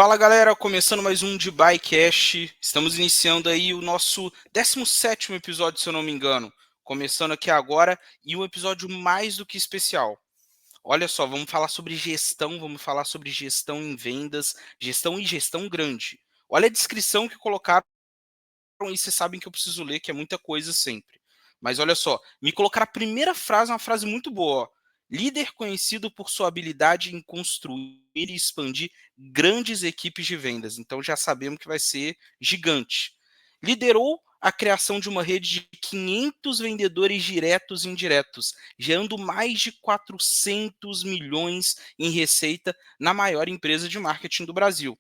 Fala galera, começando mais um de Buycast. Estamos iniciando aí o nosso 17º episódio, se eu não me engano. Começando aqui agora e um episódio mais do que especial. Olha só, vamos falar sobre gestão, vamos falar sobre gestão em vendas, gestão e gestão grande. Olha a descrição que colocaram e vocês sabem que eu preciso ler, que é muita coisa sempre. Mas olha só, me colocar a primeira frase, uma frase muito boa. Ó. Líder conhecido por sua habilidade em construir e expandir grandes equipes de vendas. Então já sabemos que vai ser gigante. Liderou a criação de uma rede de 500 vendedores diretos e indiretos, gerando mais de 400 milhões em receita na maior empresa de marketing do Brasil.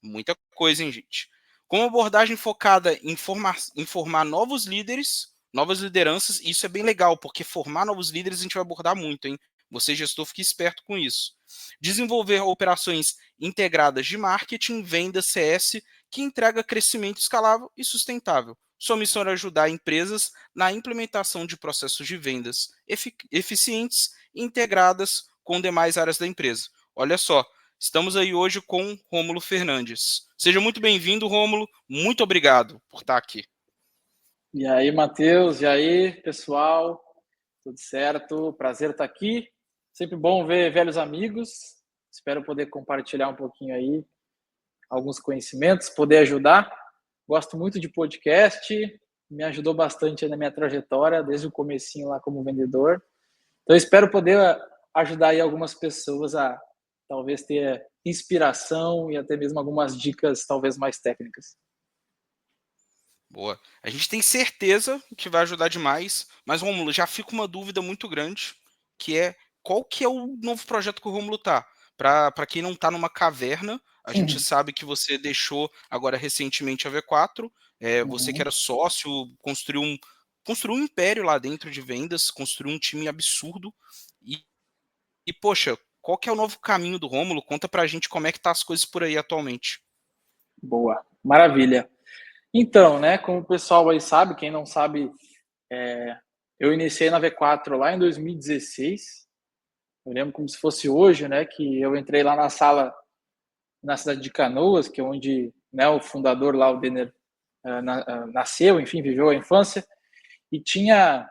Muita coisa, hein, gente? Com uma abordagem focada em formar novos líderes, novas lideranças, e isso é bem legal, porque formar novos líderes a gente vai abordar muito, hein? Você, gestor, fique esperto com isso. Desenvolver operações integradas de marketing, venda, CS, que entrega crescimento escalável e sustentável. Sua missão é ajudar empresas na implementação de processos de vendas eficientes e integradas com demais áreas da empresa. Olha só, estamos aí hoje com Rômulo Fernandes. Seja muito bem-vindo, Rômulo. Muito obrigado por estar aqui. E aí, Matheus? E aí, pessoal? Tudo certo? Prazer estar aqui. Sempre bom ver velhos amigos. Espero poder compartilhar um pouquinho aí alguns conhecimentos, poder ajudar. Gosto muito de podcast, me ajudou bastante aí na minha trajetória, desde o comecinho lá como vendedor. Então, espero poder ajudar aí algumas pessoas a talvez ter inspiração e até mesmo algumas dicas talvez mais técnicas. Boa. A gente tem certeza que vai ajudar demais, mas, Rômulo, já fica uma dúvida muito grande, que é qual que é o novo projeto que o Rômulo tá? Para quem não está numa caverna, a gente sabe que você deixou agora recentemente a V4, você que era sócio, construiu um império lá dentro de vendas, construiu um time absurdo, poxa, qual que é o novo caminho do Rômulo? Conta pra gente como é que tá as coisas por aí atualmente. Boa, maravilha. Então, né, como o pessoal aí sabe, quem não sabe, eu iniciei na V4 lá em 2016. Eu lembro como se fosse hoje, né, que eu entrei lá na sala na cidade de Canoas, que é onde, né, o fundador lá, o Denner, nasceu, enfim, viveu a infância, e tinha,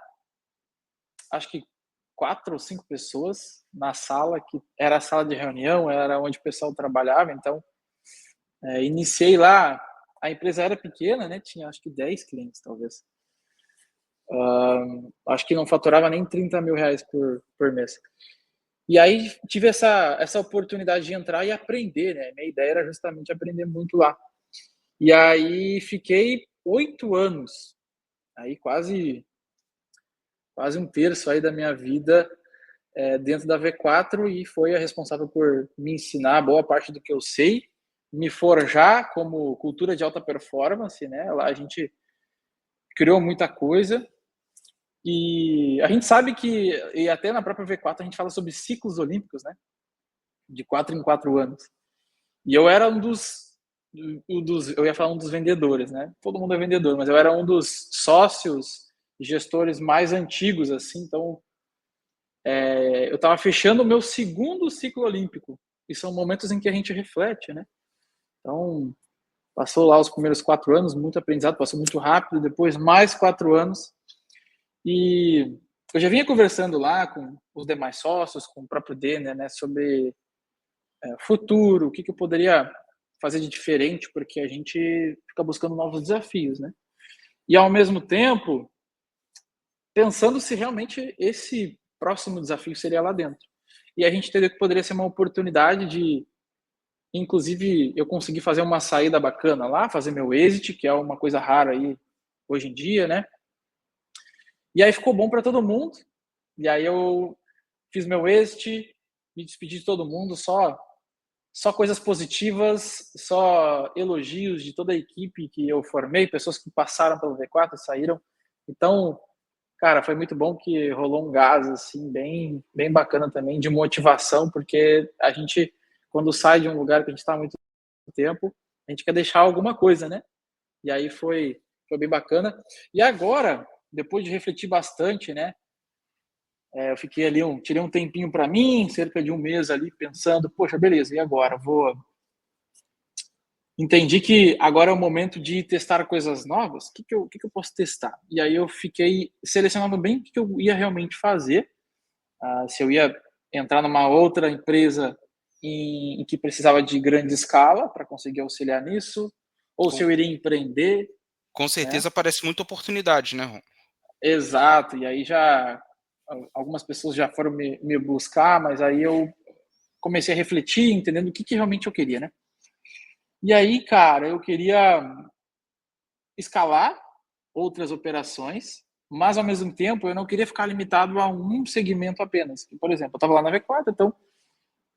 acho que 4 ou 5 pessoas na sala, que era a sala de reunião, era onde o pessoal trabalhava. Então, iniciei lá, a empresa era pequena, né, tinha acho que 10 clientes, talvez. Acho que não faturava nem 30 mil reais por mês. E aí tive essa oportunidade de entrar e aprender, né? Minha ideia era justamente aprender muito lá. E aí fiquei 8 anos, aí quase um terço aí da minha vida dentro da V4, e foi a responsável por me ensinar boa parte do que eu sei, me forjar como cultura de alta performance, né? Lá a gente criou muita coisa. E a gente sabe que, e até na própria V4 a gente fala sobre ciclos olímpicos, né? De 4 em 4 anos. E eu era eu ia falar um dos vendedores, né? Todo mundo é vendedor, mas eu era um dos sócios e gestores mais antigos, assim. Então, eu estava fechando o meu segundo ciclo olímpico. E são momentos em que a gente reflete, né? Então, passou lá os primeiros 4 anos, muito aprendizado, passou muito rápido. Depois, mais 4 anos. E eu já vinha conversando lá com os demais sócios, com o próprio Denner, né, sobre futuro, o que eu poderia fazer de diferente, porque a gente fica buscando novos desafios, né? E ao mesmo tempo, pensando se realmente esse próximo desafio seria lá dentro. E a gente entendeu que poderia ser uma oportunidade de, inclusive, eu conseguir fazer uma saída bacana lá, fazer meu exit, que é uma coisa rara aí hoje em dia, né? E aí ficou bom para todo mundo. E aí eu fiz meu exit, me despedi de todo mundo, só coisas positivas, só elogios de toda a equipe que eu formei, pessoas que passaram pelo V4 saíram. Então, cara, foi muito bom, que rolou um gás assim bem bacana também de motivação, porque a gente, quando sai de um lugar que a gente está há muito tempo, a gente quer deixar alguma coisa, né? E aí foi bem bacana. E agora, depois de refletir bastante, né? Eu fiquei ali, tirei um tempinho para mim, cerca de um mês ali, pensando, poxa, beleza, e agora? entendi que agora é o momento de testar coisas novas. O que eu posso testar? E aí eu fiquei selecionando bem o que eu ia realmente fazer. Se eu ia entrar numa outra empresa em que precisava de grande escala para conseguir auxiliar nisso, ou se Com, eu iria empreender, com né? certeza parece muita oportunidade, né, Ron? Exato. E aí já algumas pessoas já foram me buscar, mas aí eu comecei a refletir, entendendo o que realmente eu queria, né? E aí, cara, eu queria escalar outras operações, mas ao mesmo tempo eu não queria ficar limitado a um segmento apenas. Por exemplo, eu estava lá na V4, então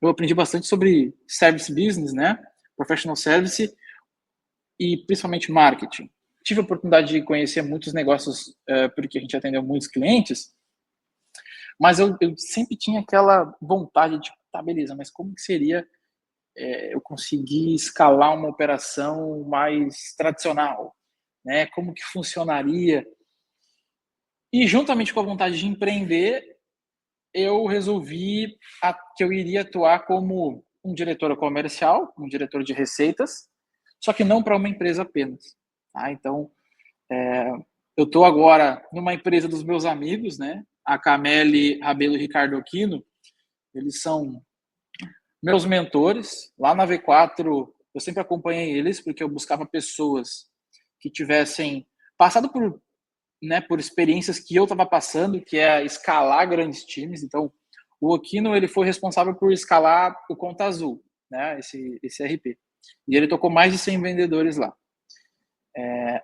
eu aprendi bastante sobre service business, né? Professional service e principalmente marketing. Tive a oportunidade de conhecer muitos negócios, porque a gente atendeu muitos clientes, mas eu sempre tinha aquela vontade de, tá, beleza, mas como que seria eu conseguir escalar uma operação mais tradicional, né? Como que funcionaria? E juntamente com a vontade de empreender, eu resolvi que eu iria atuar como um diretor comercial, um diretor de receitas, só que não para uma empresa apenas. Tá? Então, eu estou agora numa empresa dos meus amigos, né? A Cameli, Rabelo e Ricardo Aquino. Eles são meus mentores. Lá na V4, eu sempre acompanhei eles, porque eu buscava pessoas que tivessem passado por experiências que eu estava passando, que é escalar grandes times. Então, o Aquino ele foi responsável por escalar o Conta Azul, né? Esse RP. E ele tocou mais de 100 vendedores lá.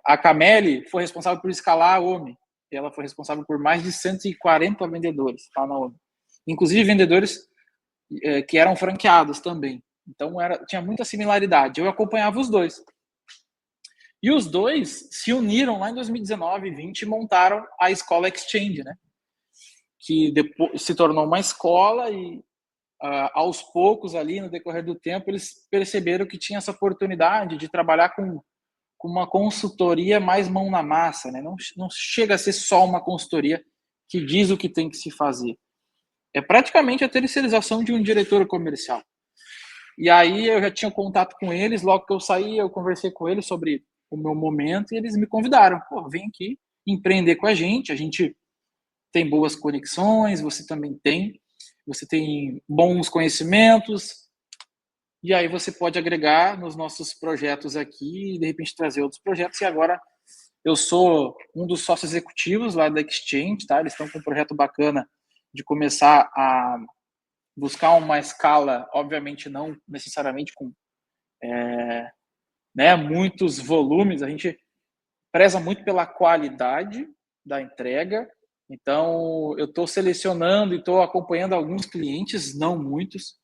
A Cameli foi responsável por escalar a OMI. Ela foi responsável por mais de 140 vendedores lá na OMI. Inclusive vendedores que eram franqueados também. Então tinha muita similaridade. Eu acompanhava os dois. E os dois se uniram lá em 2019 e 20 e montaram a Escola Exchange, né? Que depois se tornou uma escola e aos poucos ali no decorrer do tempo eles perceberam que tinha essa oportunidade de trabalhar com uma consultoria mais mão na massa, né? Não chega a ser só uma consultoria que diz o que tem que se fazer. É praticamente a terceirização de um diretor comercial. E aí eu já tinha contato com eles, logo que eu saí, eu conversei com eles sobre o meu momento e eles me convidaram. Pô, vem aqui empreender com a gente tem boas conexões, você também tem, você tem bons conhecimentos, e aí você pode agregar nos nossos projetos aqui e de repente trazer outros projetos. E agora eu sou um dos sócios executivos lá da Exchange, tá? Eles estão com um projeto bacana de começar a buscar uma escala, obviamente não necessariamente com muitos volumes, a gente preza muito pela qualidade da entrega, então eu estou selecionando e estou acompanhando alguns clientes, não muitos,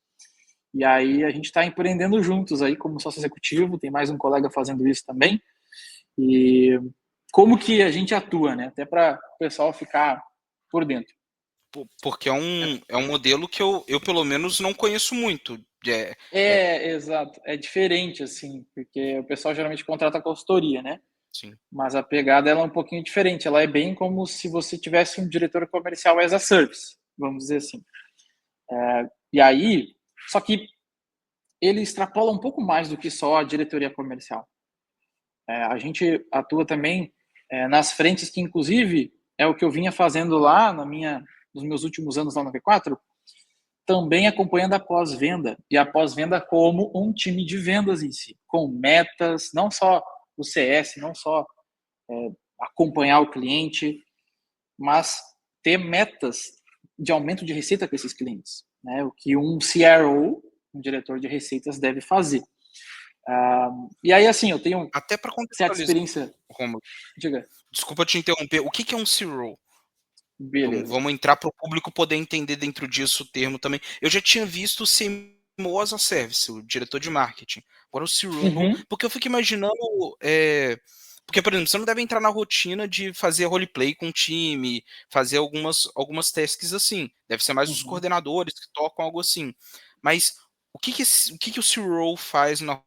e aí a gente está empreendendo juntos aí como sócio executivo, tem mais um colega fazendo isso também, e como que a gente atua, né? Até para o pessoal ficar por dentro. Porque é um modelo que eu, pelo menos, não conheço muito. É, Exato. É diferente, assim, porque o pessoal geralmente contrata consultoria, né? sim. Mas a pegada ela é um pouquinho diferente. Ela é bem como se você tivesse um diretor comercial as a service, vamos dizer assim. E aí, só que ele extrapola um pouco mais do que só a diretoria comercial. A gente atua também nas frentes que, inclusive, é o que eu vinha fazendo lá nos meus últimos anos lá na V4, também acompanhando a pós-venda. E a pós-venda como um time de vendas em si, com metas, não só o CS, não só acompanhar o cliente, mas ter metas de aumento de receita para esses clientes, né? O que um CRO, um diretor de receitas, deve fazer. E aí, assim, eu tenho Até para certa contextualizar, experiência. Romulo, Diga. desculpa te interromper. O que é um C-Roll? Beleza. Vamos entrar para o público poder entender dentro disso o termo também. Eu já tinha visto o CMO as a Service, o diretor de marketing. Agora o C-Roll não, Uhum. porque eu fico imaginando. Porque, por exemplo, você não deve entrar na rotina de fazer roleplay com o time, fazer algumas tasks assim. Deve ser mais os Uhum. coordenadores que tocam algo assim. Mas o que o C-Roll faz na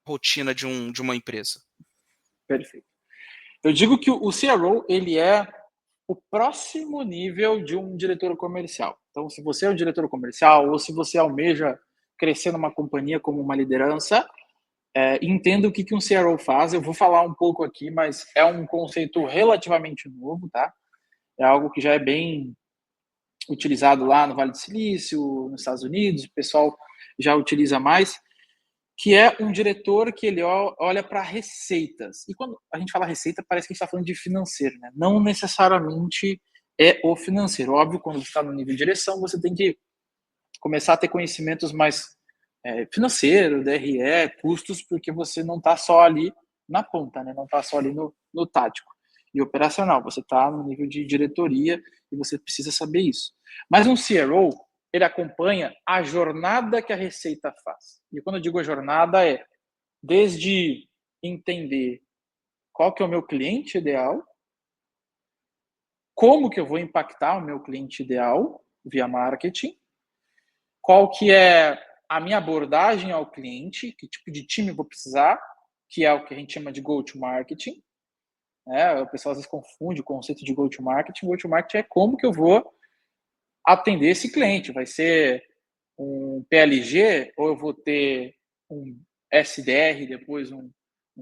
rotina de uma empresa? Perfeito. Eu digo que o CRO, ele é o próximo nível de um diretor comercial. Então, se você é um diretor comercial ou se você almeja crescer numa companhia como uma liderança, entenda o que um CRO faz. Eu vou falar um pouco aqui, mas é um conceito relativamente novo, tá? É algo que já é bem utilizado lá no Vale do Silício, nos Estados Unidos, o pessoal já utiliza mais, que é um diretor que ele olha para receitas. E quando a gente fala receita, parece que a gente está falando de financeiro, né? Não necessariamente é o financeiro. Óbvio, quando você está no nível de direção, você tem que começar a ter conhecimentos mais financeiro, DRE, custos, porque você não está só ali na ponta, né? Não está só ali no tático e operacional. Você está no nível de diretoria e você precisa saber isso. Mas um CRO, ele acompanha a jornada que a receita faz. E quando eu digo a jornada, é desde entender qual que é o meu cliente ideal, como que eu vou impactar o meu cliente ideal via marketing, qual que é a minha abordagem ao cliente, que tipo de time eu vou precisar, que é o que a gente chama de go-to-marketing. O pessoal às vezes confunde o conceito de go-to-marketing. Go-to-marketing é como que eu vou atender esse cliente. Vai ser um PLG, ou eu vou ter um SDR, depois um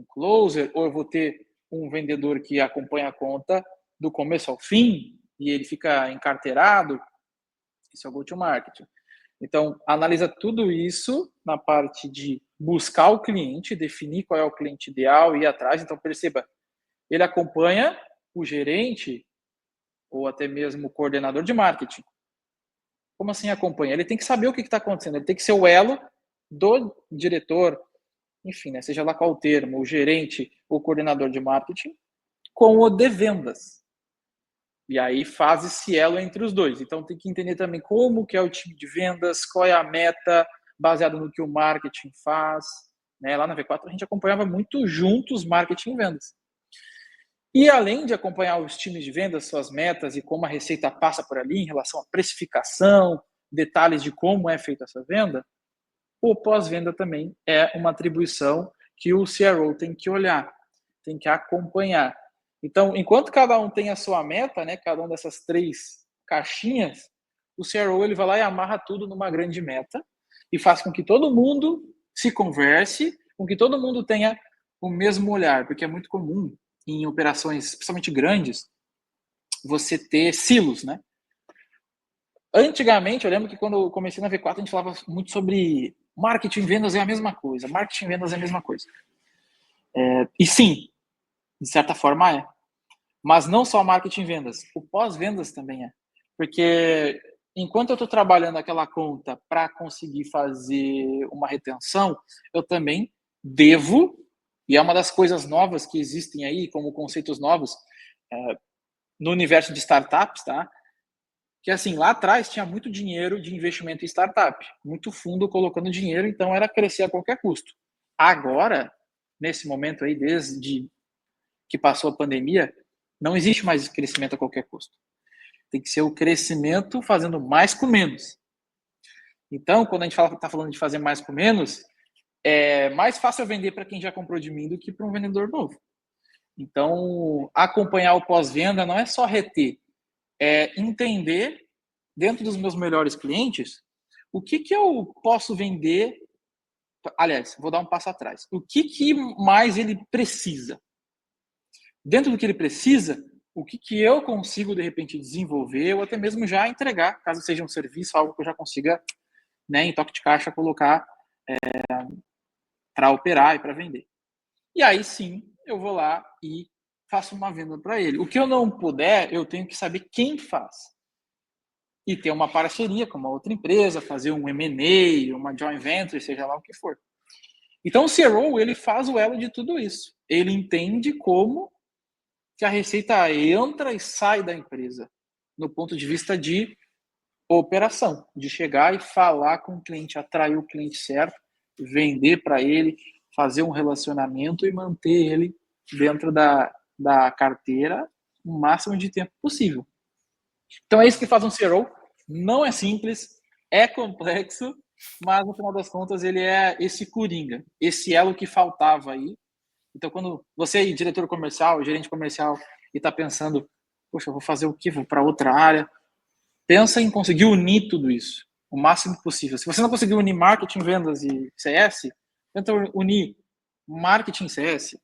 closer, ou eu vou ter um vendedor que acompanha a conta do começo ao fim e ele fica encarteirado. Isso é o go-to-marketing. Então, analisa tudo isso na parte de buscar o cliente, definir qual é o cliente ideal e ir atrás. Então, perceba, ele acompanha o gerente ou até mesmo o coordenador de marketing. Como assim acompanha? Ele tem que saber o que está acontecendo, ele tem que ser o elo do diretor, enfim, né, seja lá qual o termo, o gerente ou coordenador de marketing, com o de vendas. E aí faz esse elo entre os dois. Então tem que entender também como que é o time de vendas, qual é a meta, baseado no que o marketing faz. Né? Lá na V4 a gente acompanhava muito juntos marketing e vendas. E além de acompanhar os times de vendas, suas metas e como a receita passa por ali em relação à precificação, detalhes de como é feita essa venda, o pós-venda também é uma atribuição que o CRO tem que olhar, tem que acompanhar. Então, enquanto cada um tem a sua meta, né, cada uma dessas 3 caixinhas, o CRO ele vai lá e amarra tudo numa grande meta e faz com que todo mundo se converse, com que todo mundo tenha o mesmo olhar, porque é muito comum em operações, especialmente grandes, você ter silos, né? Antigamente, eu lembro que quando eu comecei na V4, a gente falava muito sobre marketing e vendas é a mesma coisa, marketing e vendas é a mesma coisa. E sim, de certa forma é. Mas não só marketing e vendas, o pós-vendas também é. Porque enquanto eu estou trabalhando aquela conta para conseguir fazer uma retenção, eu também devo, e é uma das coisas novas que existem aí, como conceitos novos, no universo de startups, tá? Que assim, lá atrás tinha muito dinheiro de investimento em startup, muito fundo colocando dinheiro, então era crescer a qualquer custo. Agora, nesse momento aí, desde que passou a pandemia, não existe mais crescimento a qualquer custo. Tem que ser o crescimento fazendo mais com menos. Então, quando a gente está falando de fazer mais com menos, é mais fácil vender para quem já comprou de mim do que para um vendedor novo. Então, acompanhar o pós-venda não é só reter, é entender, dentro dos meus melhores clientes, o que eu posso vender. Aliás, vou dar um passo atrás. O que mais ele precisa? Dentro do que ele precisa, o que eu consigo, de repente, desenvolver ou até mesmo já entregar, caso seja um serviço, algo que eu já consiga, né, em toque de caixa, colocar para operar e para vender. E aí sim, eu vou lá e faço uma venda para ele. O que eu não puder, eu tenho que saber quem faz. E ter uma parceria com uma outra empresa, fazer um M&A, uma joint venture, seja lá o que for. Então o CRO, ele faz o elo de tudo isso. Ele entende como que a receita entra e sai da empresa, no ponto de vista de operação, de chegar e falar com o cliente, atrair o cliente certo, vender para ele, fazer um relacionamento e manter ele dentro da carteira o máximo de tempo possível. Então é isso que faz um CRO. Não é simples, é complexo, mas no final das contas ele é esse coringa, esse elo que faltava aí. Então quando você, diretor comercial, gerente comercial, e está pensando, poxa, eu vou fazer o quê? Vou para outra área. Pensa em conseguir unir tudo isso o máximo possível. Se você não conseguir unir marketing, vendas e CS, tenta unir marketing CS,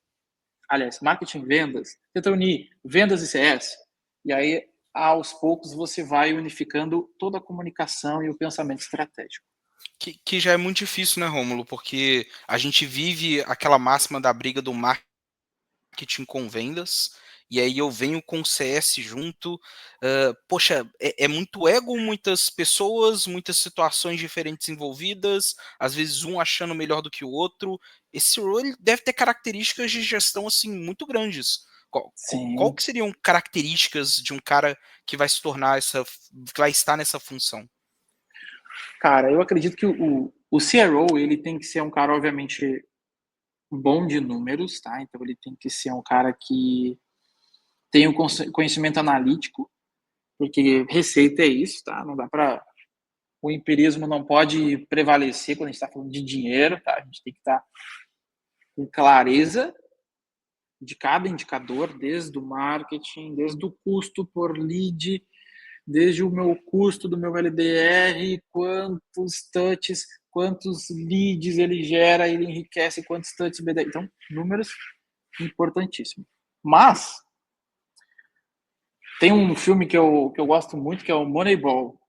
aliás, marketing vendas, tenta unir vendas e CS, e aí aos poucos você vai unificando toda a comunicação e o pensamento estratégico. Que já é muito difícil, né, Rômulo? Porque a gente vive aquela máxima da briga do marketing com vendas, e aí eu venho com o CS junto. Poxa, é muito ego, muitas pessoas, muitas situações diferentes envolvidas, às vezes um achando melhor do que o outro. Esse role deve ter características de gestão assim muito grandes. Qual Sim. que seriam características de um cara que vai se tornar que vai estar nessa função? Cara, eu acredito que o CRO, ele tem que ser um cara, obviamente, bom de números, tá? Então ele tem que ser um cara que tem o conhecimento analítico, porque receita é isso, tá? Não dá para o empirismo não pode prevalecer quando a gente está falando de dinheiro, tá? A gente tem que estar com clareza de cada indicador, desde o marketing, desde o custo por lead, desde o meu custo do meu LDR, quantos touches, quantos leads ele gera, ele enriquece, quantos touches BDR. Então, números importantíssimos. Mas tem um filme que eu gosto muito, que é o Moneyball,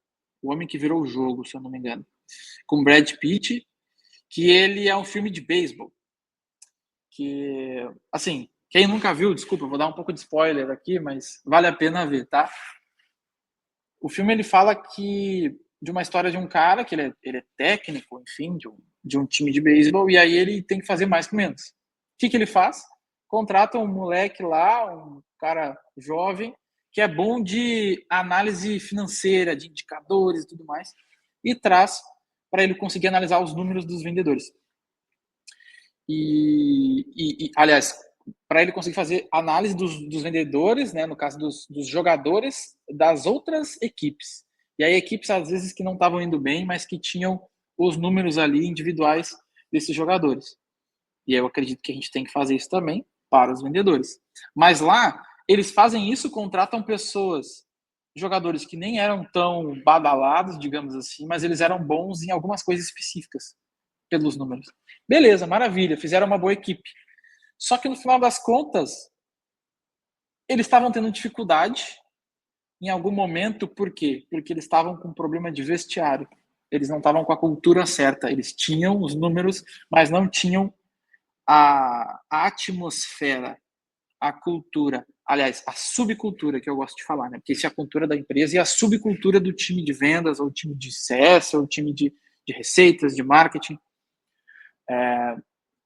O Homem que Virou o Jogo, se eu não me engano, com Brad Pitt, que ele é um filme de beisebol. Que, assim, quem nunca viu, desculpa, vou dar um pouco de spoiler aqui, mas vale a pena ver, tá? O filme ele fala de uma história de um cara que ele é técnico, enfim, de um time de beisebol, e aí ele tem que fazer mais com menos. O que ele faz? Contrata um moleque lá, um cara jovem, que é bom de análise financeira, de indicadores e tudo mais, e traz para ele conseguir analisar os números dos vendedores. Aliás, para ele conseguir fazer análise dos vendedores, né, no caso dos jogadores das outras equipes. E aí equipes às vezes que não estavam indo bem, mas que tinham os números ali individuais desses jogadores. E eu acredito que a gente tem que fazer isso também para os vendedores. Mas lá, eles fazem isso, contratam pessoas, jogadores que nem eram tão badalados, digamos assim, mas eles eram bons em algumas coisas específicas pelos números. Beleza, maravilha, fizeram uma boa equipe. Só que no final das contas, eles estavam tendo dificuldade em algum momento, por quê? Porque eles estavam com um problema de vestiário. Eles não estavam com a cultura certa. Eles tinham os números, mas não tinham a atmosfera, a cultura. Aliás, a subcultura, que eu gosto de falar, né? Porque isso é a cultura da empresa e a subcultura do time de vendas, ou time de CS, ou time de receitas, de marketing.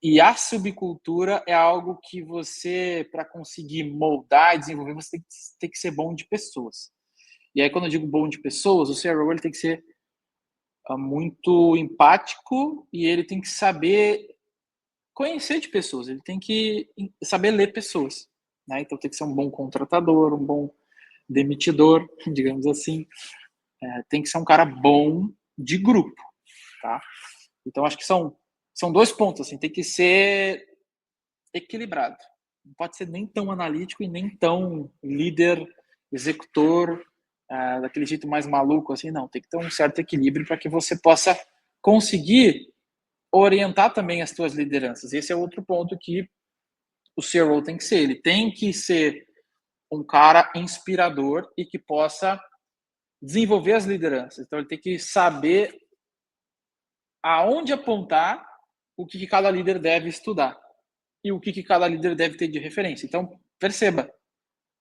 E a subcultura é algo que você, para conseguir moldar e desenvolver, você tem que ser bom de pessoas. E aí, quando eu digo bom de pessoas, o CRO ele tem que ser muito empático e ele tem que saber conhecer de pessoas, ele tem que saber ler pessoas. Né? Então, tem que ser um bom contratador, um bom demitidor, digamos assim. Tem que ser um cara bom de grupo. Tá? Então, acho que são dois pontos, assim, tem que ser equilibrado. Não pode ser nem tão analítico e nem tão líder, executor, daquele jeito mais maluco, assim, não. Tem que ter um certo equilíbrio para que você possa conseguir orientar também as suas lideranças. Esse é outro ponto que o CRO tem que ser. Ele tem que ser um cara inspirador e que possa desenvolver as lideranças. Então, ele tem que saber aonde apontar o que cada líder deve estudar e o que cada líder deve ter de referência. Então, perceba,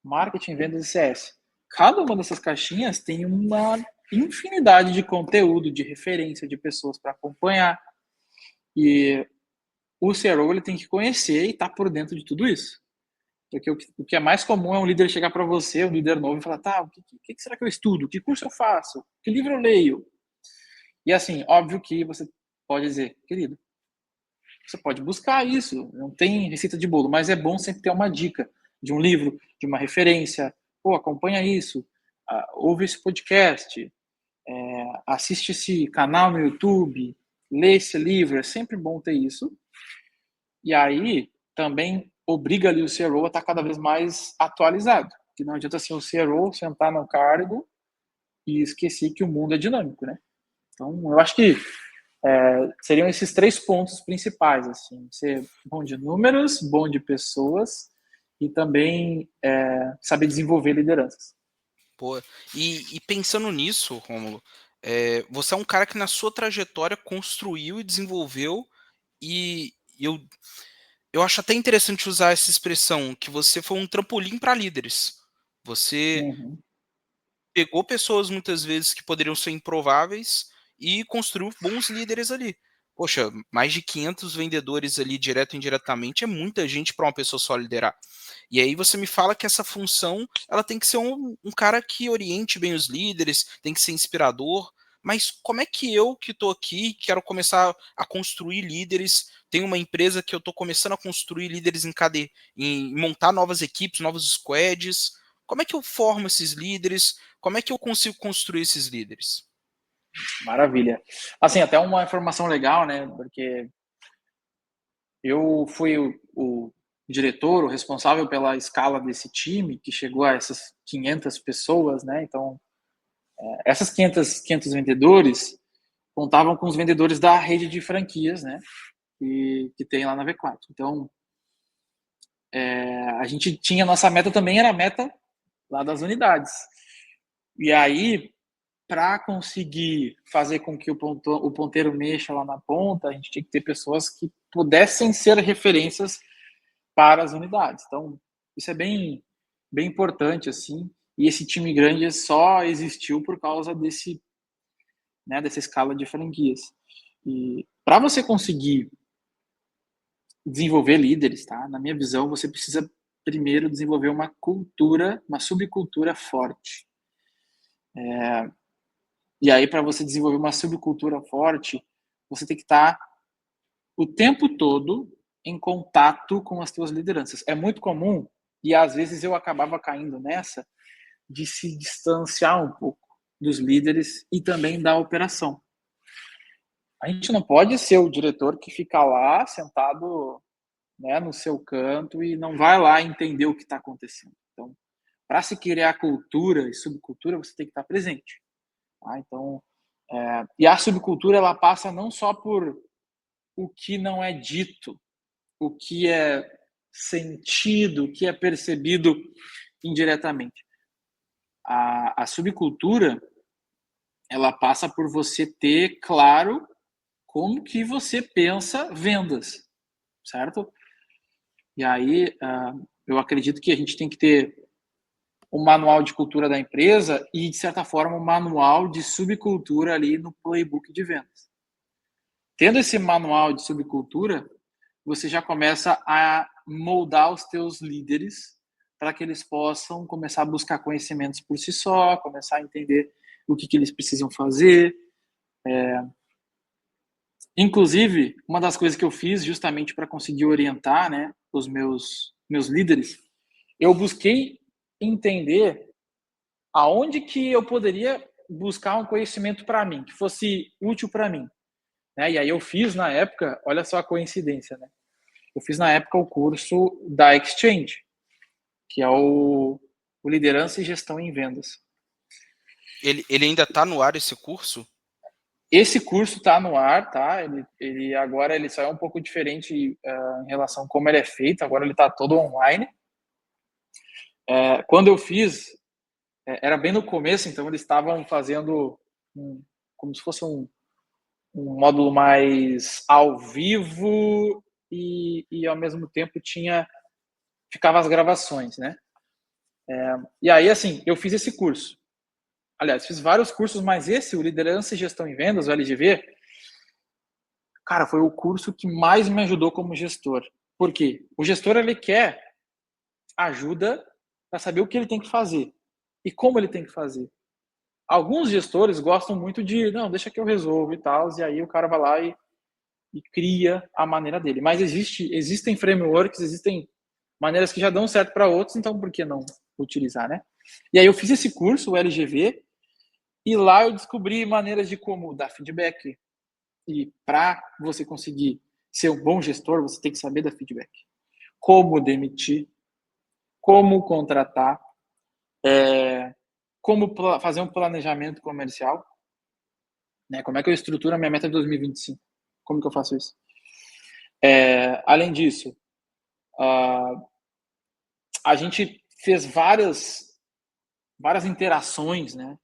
marketing, vendas e CS. Cada uma dessas caixinhas tem uma infinidade de conteúdo, de referência, de pessoas para acompanhar. E o CRO ele tem que conhecer e estar por dentro de tudo isso. Porque o que é mais comum é um líder chegar para você, um líder novo, e falar, tá, o que será que eu estudo? Que curso eu faço? Que livro eu leio? E assim, óbvio que você pode dizer, querido, você pode buscar isso, não tem receita de bolo, mas é bom sempre ter uma dica de um livro, de uma referência. Pô, acompanha isso, ouve esse podcast, assiste esse canal no YouTube, lê esse livro, é sempre bom ter isso. E aí também obriga ali o CRO a estar cada vez mais atualizado, que não adianta ser o CRO sentar no cargo e esquecer que o mundo é dinâmico, né? Então, eu acho que seriam esses 3 pontos principais, assim, ser bom de números, bom de pessoas e também saber desenvolver lideranças. Pô, e pensando nisso, Rômulo, você é um cara que na sua trajetória construiu e desenvolveu, e eu acho até interessante usar essa expressão, que você foi um trampolim para líderes. Você Uhum. pegou pessoas muitas vezes que poderiam ser improváveis e construiu bons líderes ali. Poxa, mais de 500 vendedores ali, direto e indiretamente, é muita gente para uma pessoa só liderar. E aí você me fala que essa função ela tem que ser um cara que oriente bem os líderes, tem que ser inspirador. Mas como é que eu que estou aqui, quero começar a construir líderes, tenho uma empresa que eu estou começando a construir líderes em montar novas equipes, novos squads, como é que eu formo esses líderes? Como é que eu consigo construir esses líderes? Maravilha. Assim, até uma informação legal, né? Porque eu fui o diretor, o responsável pela escala desse time, que chegou a essas 500 pessoas, né? Então, essas 500 vendedores contavam com os vendedores da rede de franquias, né? Que tem lá na V4. Então, a gente tinha, nossa meta também era a meta lá das unidades. E aí, para conseguir fazer com que o ponteiro mexa lá na ponta, a gente tinha que ter pessoas que pudessem ser referências para as unidades. Então, isso é bem importante, assim. E esse time grande só existiu por causa dessa escala de franquias. E para você conseguir desenvolver líderes, tá? Na minha visão, você precisa primeiro desenvolver uma cultura, uma subcultura forte. E aí, para você desenvolver uma subcultura forte, você tem que estar o tempo todo em contato com as suas lideranças. É muito comum, e às vezes eu acabava caindo nessa, de se distanciar um pouco dos líderes e também da operação. A gente não pode ser o diretor que fica lá sentado, né, no seu canto e não vai lá entender o que está acontecendo. Então, para se criar cultura e subcultura, você tem que estar presente. Tá? Então, e a subcultura ela passa não só por o que não é dito, o que é sentido, o que é percebido indiretamente. A subcultura ela passa por você ter claro como que você pensa vendas, certo? E aí eu acredito que a gente tem que ter um manual de cultura da empresa e, de certa forma, um manual de subcultura ali no playbook de vendas. Tendo esse manual de subcultura, você já começa a moldar os teus líderes para que eles possam começar a buscar conhecimentos por si só, começar a entender o que eles precisam fazer. Inclusive, uma das coisas que eu fiz justamente para conseguir orientar, né, os meus líderes, eu busquei entender aonde que eu poderia buscar um conhecimento para mim, que fosse útil para mim. Né? E aí eu fiz na época, olha só a coincidência, né? Eu fiz na época o curso da Exchange, que é o Liderança e Gestão em Vendas. Ele ainda está no ar esse curso? Esse curso está no ar, tá? Ele agora ele só é um pouco diferente em relação a como ele é feito. Agora ele está todo online. Quando eu fiz, era bem no começo, então eles estavam fazendo como se fosse um módulo mais ao vivo e ao mesmo tempo ficava as gravações, né? E aí, assim, eu fiz esse curso. Aliás, fiz vários cursos, mas esse, o Liderança e Gestão em Vendas, o LGV, cara, foi o curso que mais me ajudou como gestor. Por quê? O gestor, ele quer ajuda para saber o que ele tem que fazer e como ele tem que fazer. Alguns gestores gostam muito de, não, deixa que eu resolvo e tal, e aí o cara vai lá e cria a maneira dele. Mas existem frameworks, existem maneiras que já dão certo para outros, então por que não utilizar, né? E aí eu fiz esse curso, o LGV, e lá eu descobri maneiras de como dar feedback. E para você conseguir ser um bom gestor, você tem que saber dar feedback. Como demitir, como contratar, como fazer um planejamento comercial. né? Como é que eu estruturo a minha meta de 2025? Como que eu faço isso? Além disso, a gente fez várias interações, né?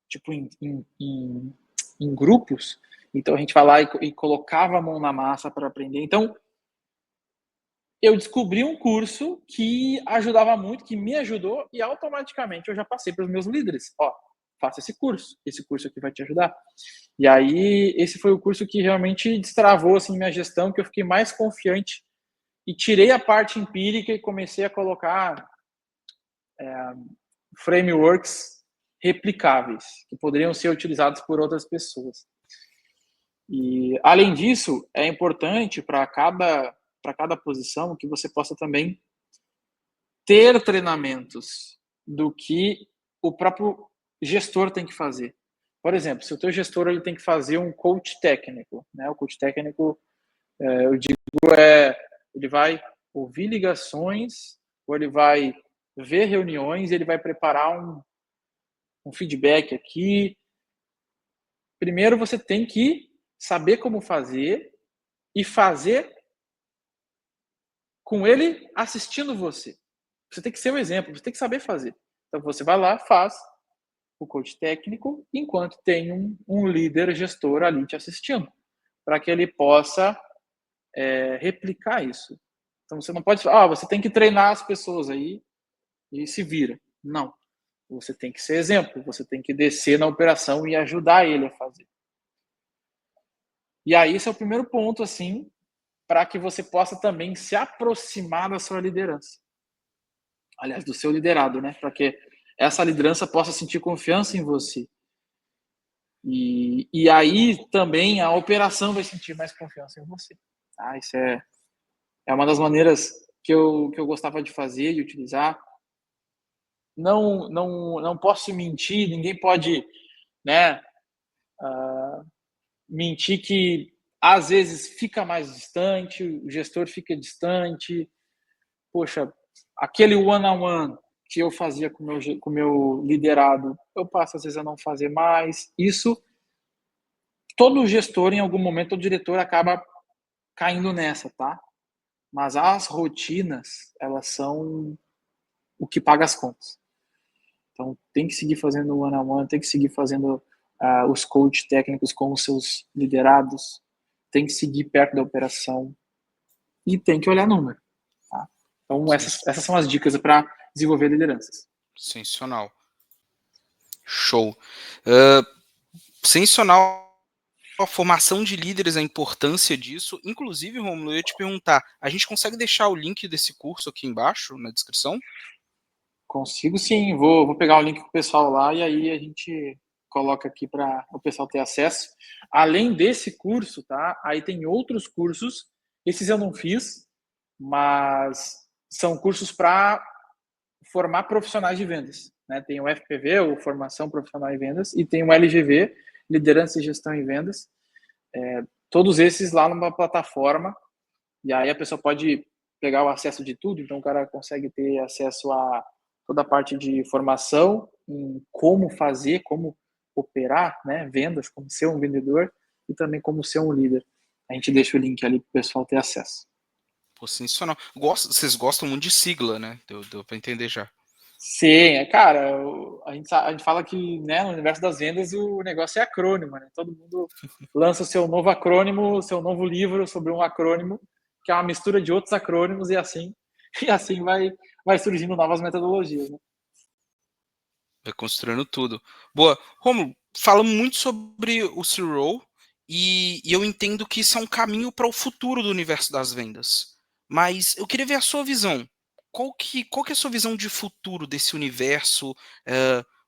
Tipo, em grupos. Então, a gente vai lá e colocava a mão na massa para aprender. Então, eu descobri um curso que ajudava muito, que me ajudou, e automaticamente eu já passei para os meus líderes. Ó, faça esse curso aqui vai te ajudar. E aí, esse foi o curso que realmente destravou assim, minha gestão, que eu fiquei mais confiante e tirei a parte empírica e comecei a colocar frameworks replicáveis, que poderiam ser utilizados por outras pessoas. E, além disso, é importante para cada posição que você possa também ter treinamentos do que o próprio gestor tem que fazer. Por exemplo, se o teu gestor ele tem que fazer um coach técnico, né? O coach técnico, eu digo, ele vai ouvir ligações, ou ele vai ver reuniões, ele vai preparar um feedback aqui. Primeiro você tem que saber como fazer e fazer com ele assistindo você. Você tem que ser o exemplo, você tem que saber fazer. Então você vai lá, faz o coach técnico, enquanto tem um líder gestor ali te assistindo, para que ele possa replicar isso. Então você não pode falar, você tem que treinar as pessoas aí e se vira. Não. Você tem que ser exemplo, você tem que descer na operação e ajudar ele a fazer. E aí esse é o primeiro ponto, assim, para que você possa também se aproximar da sua liderança. Aliás, do seu liderado, né? Para que essa liderança possa sentir confiança em você. E aí também a operação vai sentir mais confiança em você. Tá? Isso é uma das maneiras que eu gostava de fazer e utilizar. Não posso mentir, ninguém pode, né, mentir que às vezes fica mais distante, o gestor fica distante. Poxa, aquele one-on-one que eu fazia com o meu liderado, eu passo às vezes a não fazer mais. Isso, todo gestor, em algum momento, o diretor acaba caindo nessa, tá? Mas as rotinas, elas são o que paga as contas. Então, tem que seguir fazendo o one-on-one, tem que seguir fazendo os coach técnicos com os seus liderados, tem que seguir perto da operação e tem que olhar número. Tá? Então, essas são as dicas para desenvolver lideranças. Sensacional. Show. Sensacional a formação de líderes, a importância disso. Inclusive, Rômulo, eu ia te perguntar, a gente consegue deixar o link desse curso aqui embaixo, na descrição? Consigo sim, vou pegar o link com o pessoal lá e aí a gente coloca aqui para o pessoal ter acesso. Além desse curso, tá? Aí tem outros cursos, esses eu não fiz, mas são cursos para formar profissionais de vendas. Né? Tem o FPV, ou Formação Profissional em Vendas, e tem o LGV, Liderança e Gestão em Vendas. Todos esses lá numa plataforma, e aí a pessoa pode pegar o acesso de tudo, então o cara consegue ter acesso a toda a parte de formação, em como fazer, como operar, né, vendas, como ser um vendedor, e também como ser um líder. A gente deixa o link ali para o pessoal ter acesso. Pô, sensacional. Vocês gostam muito de sigla, né? Deu para entender já. Sim, cara, a gente fala que, né, no universo das vendas o negócio é acrônimo, né? Todo mundo lança o seu novo acrônimo, o seu novo livro sobre um acrônimo, que é uma mistura de outros acrônimos, e assim vai surgindo novas metodologias, né? Vai construindo tudo. Boa. Romulo, fala muito sobre o C-Roll e eu entendo que isso é um caminho para o futuro do universo das vendas. Mas eu queria ver a sua visão. Qual que é a sua visão de futuro desse universo?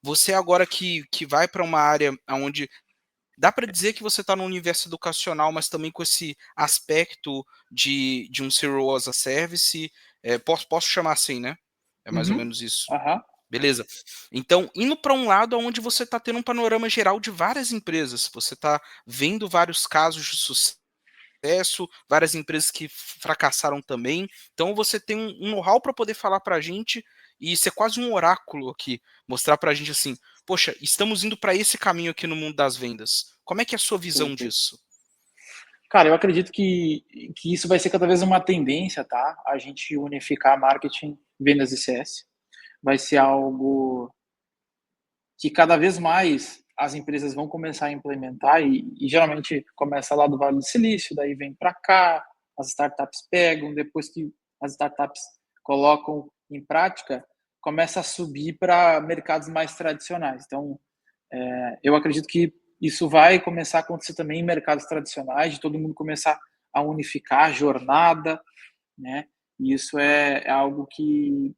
Você agora que vai para uma área onde dá para dizer que você está no universo educacional, mas também com esse aspecto de um C-Roll as a Service. Posso chamar assim, né? É mais ou menos isso. Aham. Beleza. Então, indo para um lado onde você está tendo um panorama geral de várias empresas, você está vendo vários casos de sucesso, várias empresas que fracassaram também. Então, você tem um know-how para poder falar para a gente e ser quase um oráculo aqui, mostrar para a gente assim, poxa, estamos indo para esse caminho aqui no mundo das vendas. Como é que é a sua visão Perfeito. disso? Cara, eu acredito que isso vai ser cada vez uma tendência, tá? A gente unificar marketing, vendas e CS. Vai ser algo que cada vez mais as empresas vão começar a implementar e geralmente começa lá do Vale do Silício, daí vem para cá, as startups pegam, depois que as startups colocam em prática, começa a subir para mercados mais tradicionais. Então, eu acredito que isso vai começar a acontecer também em mercados tradicionais, de todo mundo começar a unificar a jornada, né? E isso é algo que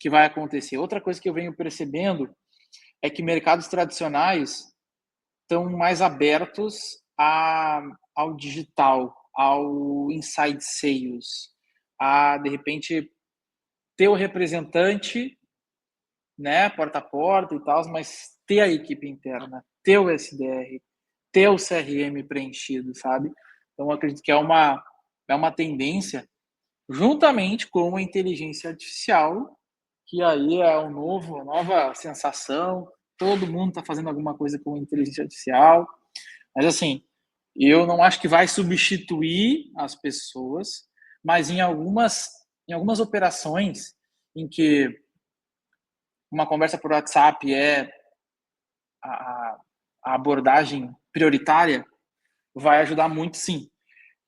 vai acontecer. Outra coisa que eu venho percebendo é que mercados tradicionais estão mais abertos ao digital, ao inside sales, a de repente ter o representante, né, porta a porta e tal, mas ter a equipe interna, ter o SDR, ter o CRM preenchido, sabe? Então eu acredito que é uma tendência juntamente com a inteligência artificial, que aí é uma nova sensação. Todo mundo está fazendo alguma coisa com inteligência artificial, mas assim, eu não acho que vai substituir as pessoas, mas em algumas operações em que uma conversa por WhatsApp é a, a abordagem prioritária, vai ajudar muito, sim.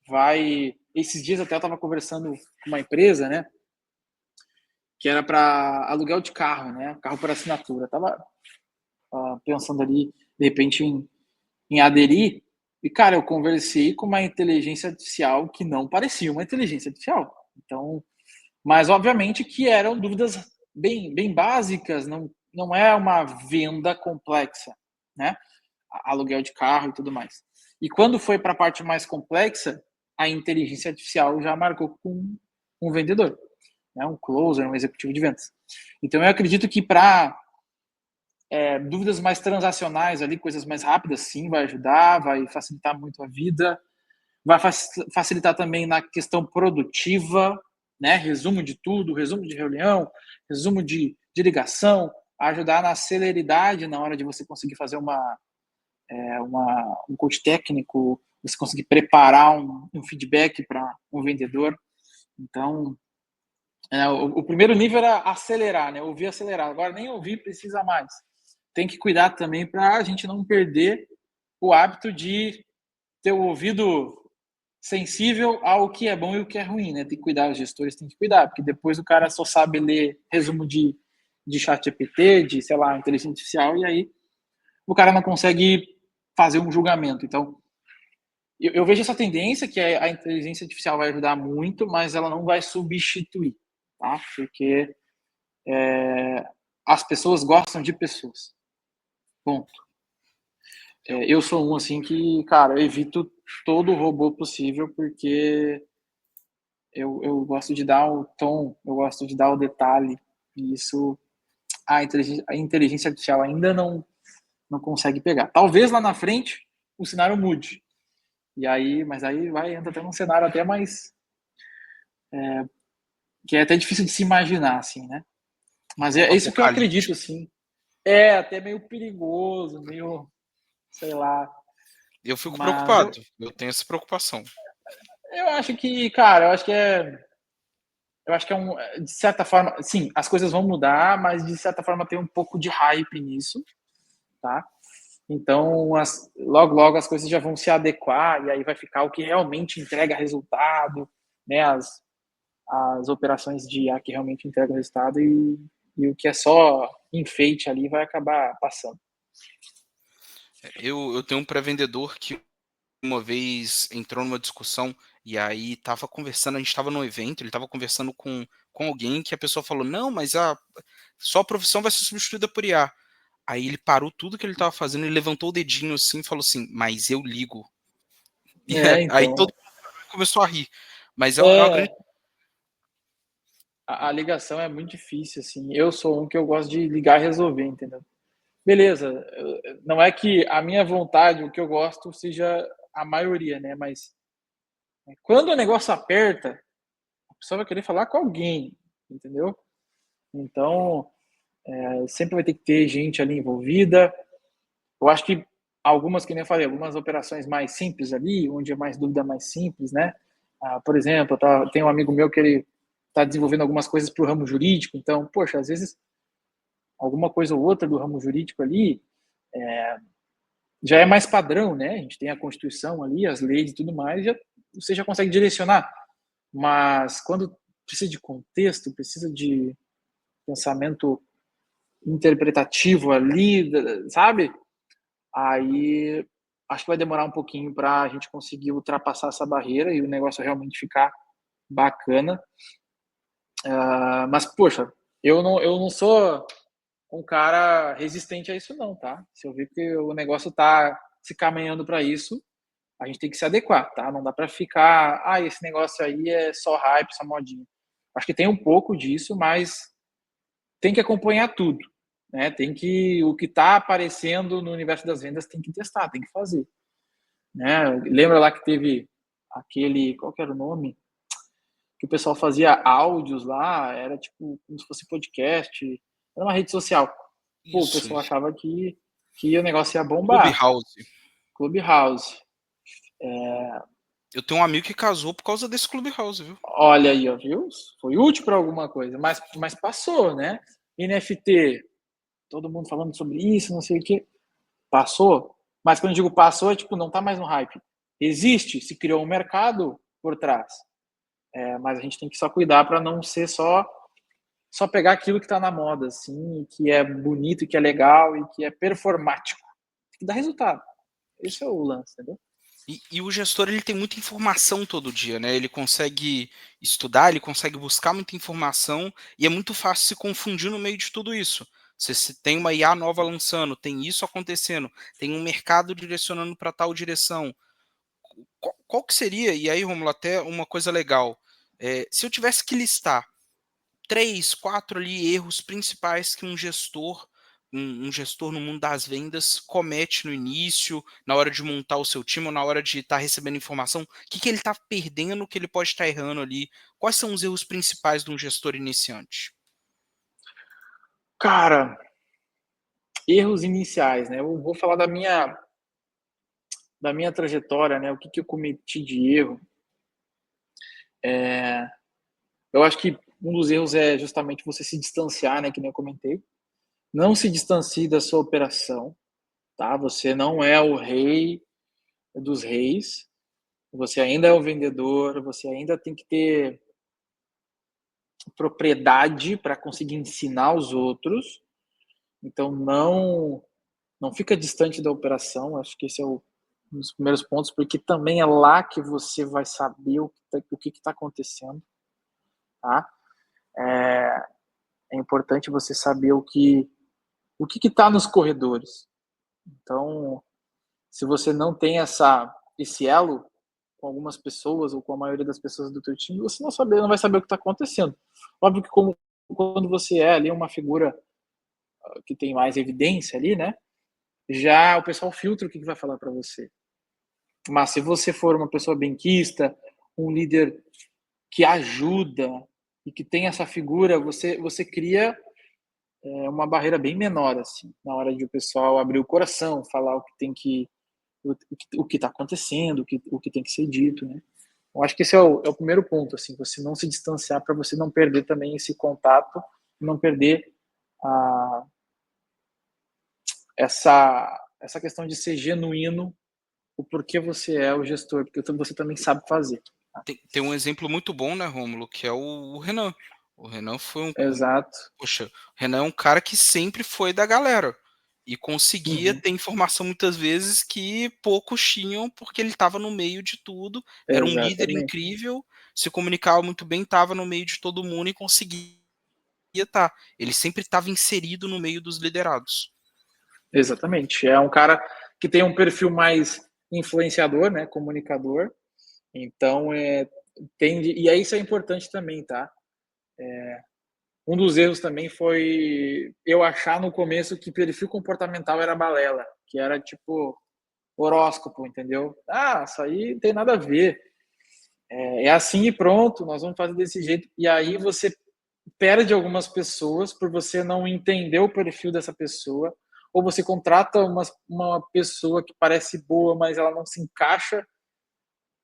Vai. Esses dias até eu estava conversando com uma empresa, né, que era para aluguel de carro, né, carro por assinatura. Eu tava pensando ali, de repente, em aderir. E, cara, eu conversei com uma inteligência artificial que não parecia uma inteligência artificial. Então, mas obviamente que eram dúvidas bem básicas, não é uma venda complexa, né? Aluguel de carro e tudo mais. E quando foi para a parte mais complexa, a inteligência artificial já marcou com um vendedor, né? Um closer, um executivo de vendas. Então eu acredito que para dúvidas mais transacionais ali, coisas mais rápidas, sim, vai ajudar, vai facilitar muito a vida, vai facilitar também na questão produtiva, né? Resumo de tudo, resumo de reunião, resumo de ligação, ajudar na celeridade na hora de você conseguir fazer um coach técnico, você conseguir preparar um feedback para um vendedor. Então, o primeiro nível era acelerar, né? Ouvir acelerar. Agora nem ouvir precisa mais. Tem que cuidar também para a gente não perder o hábito de ter o ouvido sensível ao que é bom e o que é ruim, né? Tem que cuidar, os gestores têm que cuidar, porque depois o cara só sabe ler resumo de chat GPT, de, sei lá, inteligência artificial, e aí o cara não consegue fazer um julgamento. Então, eu vejo essa tendência que a inteligência artificial vai ajudar muito, mas ela não vai substituir, tá? Porque as pessoas gostam de pessoas. Ponto. Eu sou um assim que, cara, eu evito todo robô possível porque eu gosto de dar o tom, eu gosto de dar o detalhe, e isso a inteligência artificial ainda não consegue pegar. Talvez lá na frente o cenário mude. E aí, mas aí vai entra até num cenário até mais que é até difícil de se imaginar assim, né? Um Mas é pouco isso que eu acredito apocalíptico. assim. É até meio perigoso, meio, sei lá, Eu fico mas preocupado. Eu tenho essa preocupação. eu acho que, cara, eu acho que é um, de certa forma, sim, as coisas vão mudar, mas de certa forma tem um pouco de hype nisso, tá? Então, logo as coisas já vão se adequar e aí vai ficar o que realmente entrega resultado, né? As operações de IA que realmente entregam resultado e o que é só enfeite ali vai acabar passando. Eu tenho um pré-vendedor que uma vez entrou numa discussão e aí estava conversando, a gente estava num evento, ele estava conversando com alguém que a pessoa falou: "Não, mas a sua profissão vai ser substituída por IA". Aí ele parou tudo que ele estava fazendo e levantou o dedinho assim e falou assim: "Mas eu ligo". E aí Então, todo mundo começou a rir. Mas é uma grande. é, a ligação é muito difícil, assim. Eu sou um que eu gosto de ligar e resolver, entendeu? Beleza, não é que a minha vontade, o que eu gosto, seja a maioria, né? Mas quando o negócio aperta, a pessoa vai querer falar com alguém, entendeu? Então, sempre vai ter que ter gente ali envolvida. Eu acho que algumas, que nem eu falei, algumas operações mais simples ali, onde é mais dúvida mais simples, né? Por exemplo, tem um amigo meu que ele está desenvolvendo algumas coisas para o ramo jurídico, então, poxa, às vezes alguma coisa ou outra do ramo jurídico ali já é mais padrão, né? A gente tem a Constituição ali, as leis e tudo mais, você já consegue direcionar. Mas quando precisa de contexto, precisa de pensamento interpretativo ali, sabe? Aí acho que vai demorar um pouquinho para a gente conseguir ultrapassar essa barreira e o negócio realmente ficar bacana. Mas, poxa, eu não sou um cara resistente a isso não, tá? Se eu ver que o negócio tá se caminhando para isso, a gente tem que se adequar, tá? Não dá para ficar, esse negócio aí é só hype, só modinha. Acho que tem um pouco disso, mas tem que acompanhar tudo, né? O que está aparecendo no universo das vendas tem que testar, tem que fazer, né? Lembra lá que teve aquele, qual que era o nome? Que o pessoal fazia áudios lá, era tipo como se fosse podcast, era uma rede social. Pô, o Isso, pessoal isso. achava que o negócio ia bombar. Clubhouse. Clubhouse. Eu tenho um amigo que casou por causa desse Clubhouse, viu? Olha aí, ó, viu? Foi útil para alguma coisa, mas passou, né? NFT, todo mundo falando sobre isso, não sei o que. Passou, mas quando eu digo passou, é tipo, não tá mais no hype. Existe, se criou um mercado por trás. Mas a gente tem que só cuidar para não ser só pegar aquilo que está na moda, assim, que é bonito, que é legal e que é performático. Tem que dar resultado. Esse é o lance, entendeu? E o gestor ele tem muita informação todo dia, né? Ele consegue estudar, ele consegue buscar muita informação e é muito fácil se confundir no meio de tudo isso. Você tem uma IA nova lançando, tem isso acontecendo, tem um mercado direcionando para tal direção. Qual que seria, e aí, Romulo, até uma coisa legal, se eu tivesse que listar 3, 4 ali erros principais que um gestor no mundo das vendas comete no início, na hora de montar o seu time ou na hora de estar recebendo informação, o que ele está perdendo, o que ele pode estar errando ali? Quais são os erros principais de um gestor iniciante? Cara, erros iniciais, né? Eu vou falar da minha trajetória, né? O que eu cometi de erro. Eu acho que um dos erros é justamente você se distanciar, né? Que nem eu comentei. Não se distancie da sua operação, tá? Você não é o rei dos reis. Você ainda é o vendedor, você ainda tem que ter propriedade para conseguir ensinar os outros. Então não fica distante da operação. Acho que esse é um dos primeiros pontos, porque também é lá que você vai saber o que está acontecendo, tá? É importante você saber o que está nos corredores. Então, se você não tem esse elo com algumas pessoas ou com a maioria das pessoas do teu time, você não vai saber o que está acontecendo. Óbvio que quando você é ali uma figura que tem mais evidência ali, né? Já o pessoal filtra o que vai falar para você. Mas se você for uma pessoa benquista, um líder que ajuda e que tem essa figura, você cria uma barreira bem menor assim, na hora de o pessoal abrir o coração, falar o que está acontecendo, o que tem que ser dito, né? Eu acho que esse é o primeiro ponto, assim, você não se distanciar para você não perder também esse contato, não perder a, essa questão de ser genuíno, o porquê você é o gestor, porque você também sabe fazer. Tá? Tem um exemplo muito bom, né, Rômulo, que é o Renan. O Renan foi Exato. poxa, o Renan é um cara que sempre foi da galera e conseguia Uhum. ter informação muitas vezes que poucos tinham, porque ele estava no meio de tudo, era um líder Exatamente. incrível, se comunicava muito bem, estava no meio de todo mundo e conseguia estar. Ele sempre estava inserido no meio dos liderados. Exatamente. É um cara que tem um perfil mais influenciador, né, comunicador. Então, e aí isso é importante também, tá? Um dos erros também foi eu achar no começo que perfil comportamental era balela, que era tipo horóscopo, entendeu? Isso aí não tem nada a ver. É assim e pronto, nós vamos fazer desse jeito. E aí você perde algumas pessoas por você não entender o perfil dessa pessoa, ou você contrata uma pessoa que parece boa, mas ela não se encaixa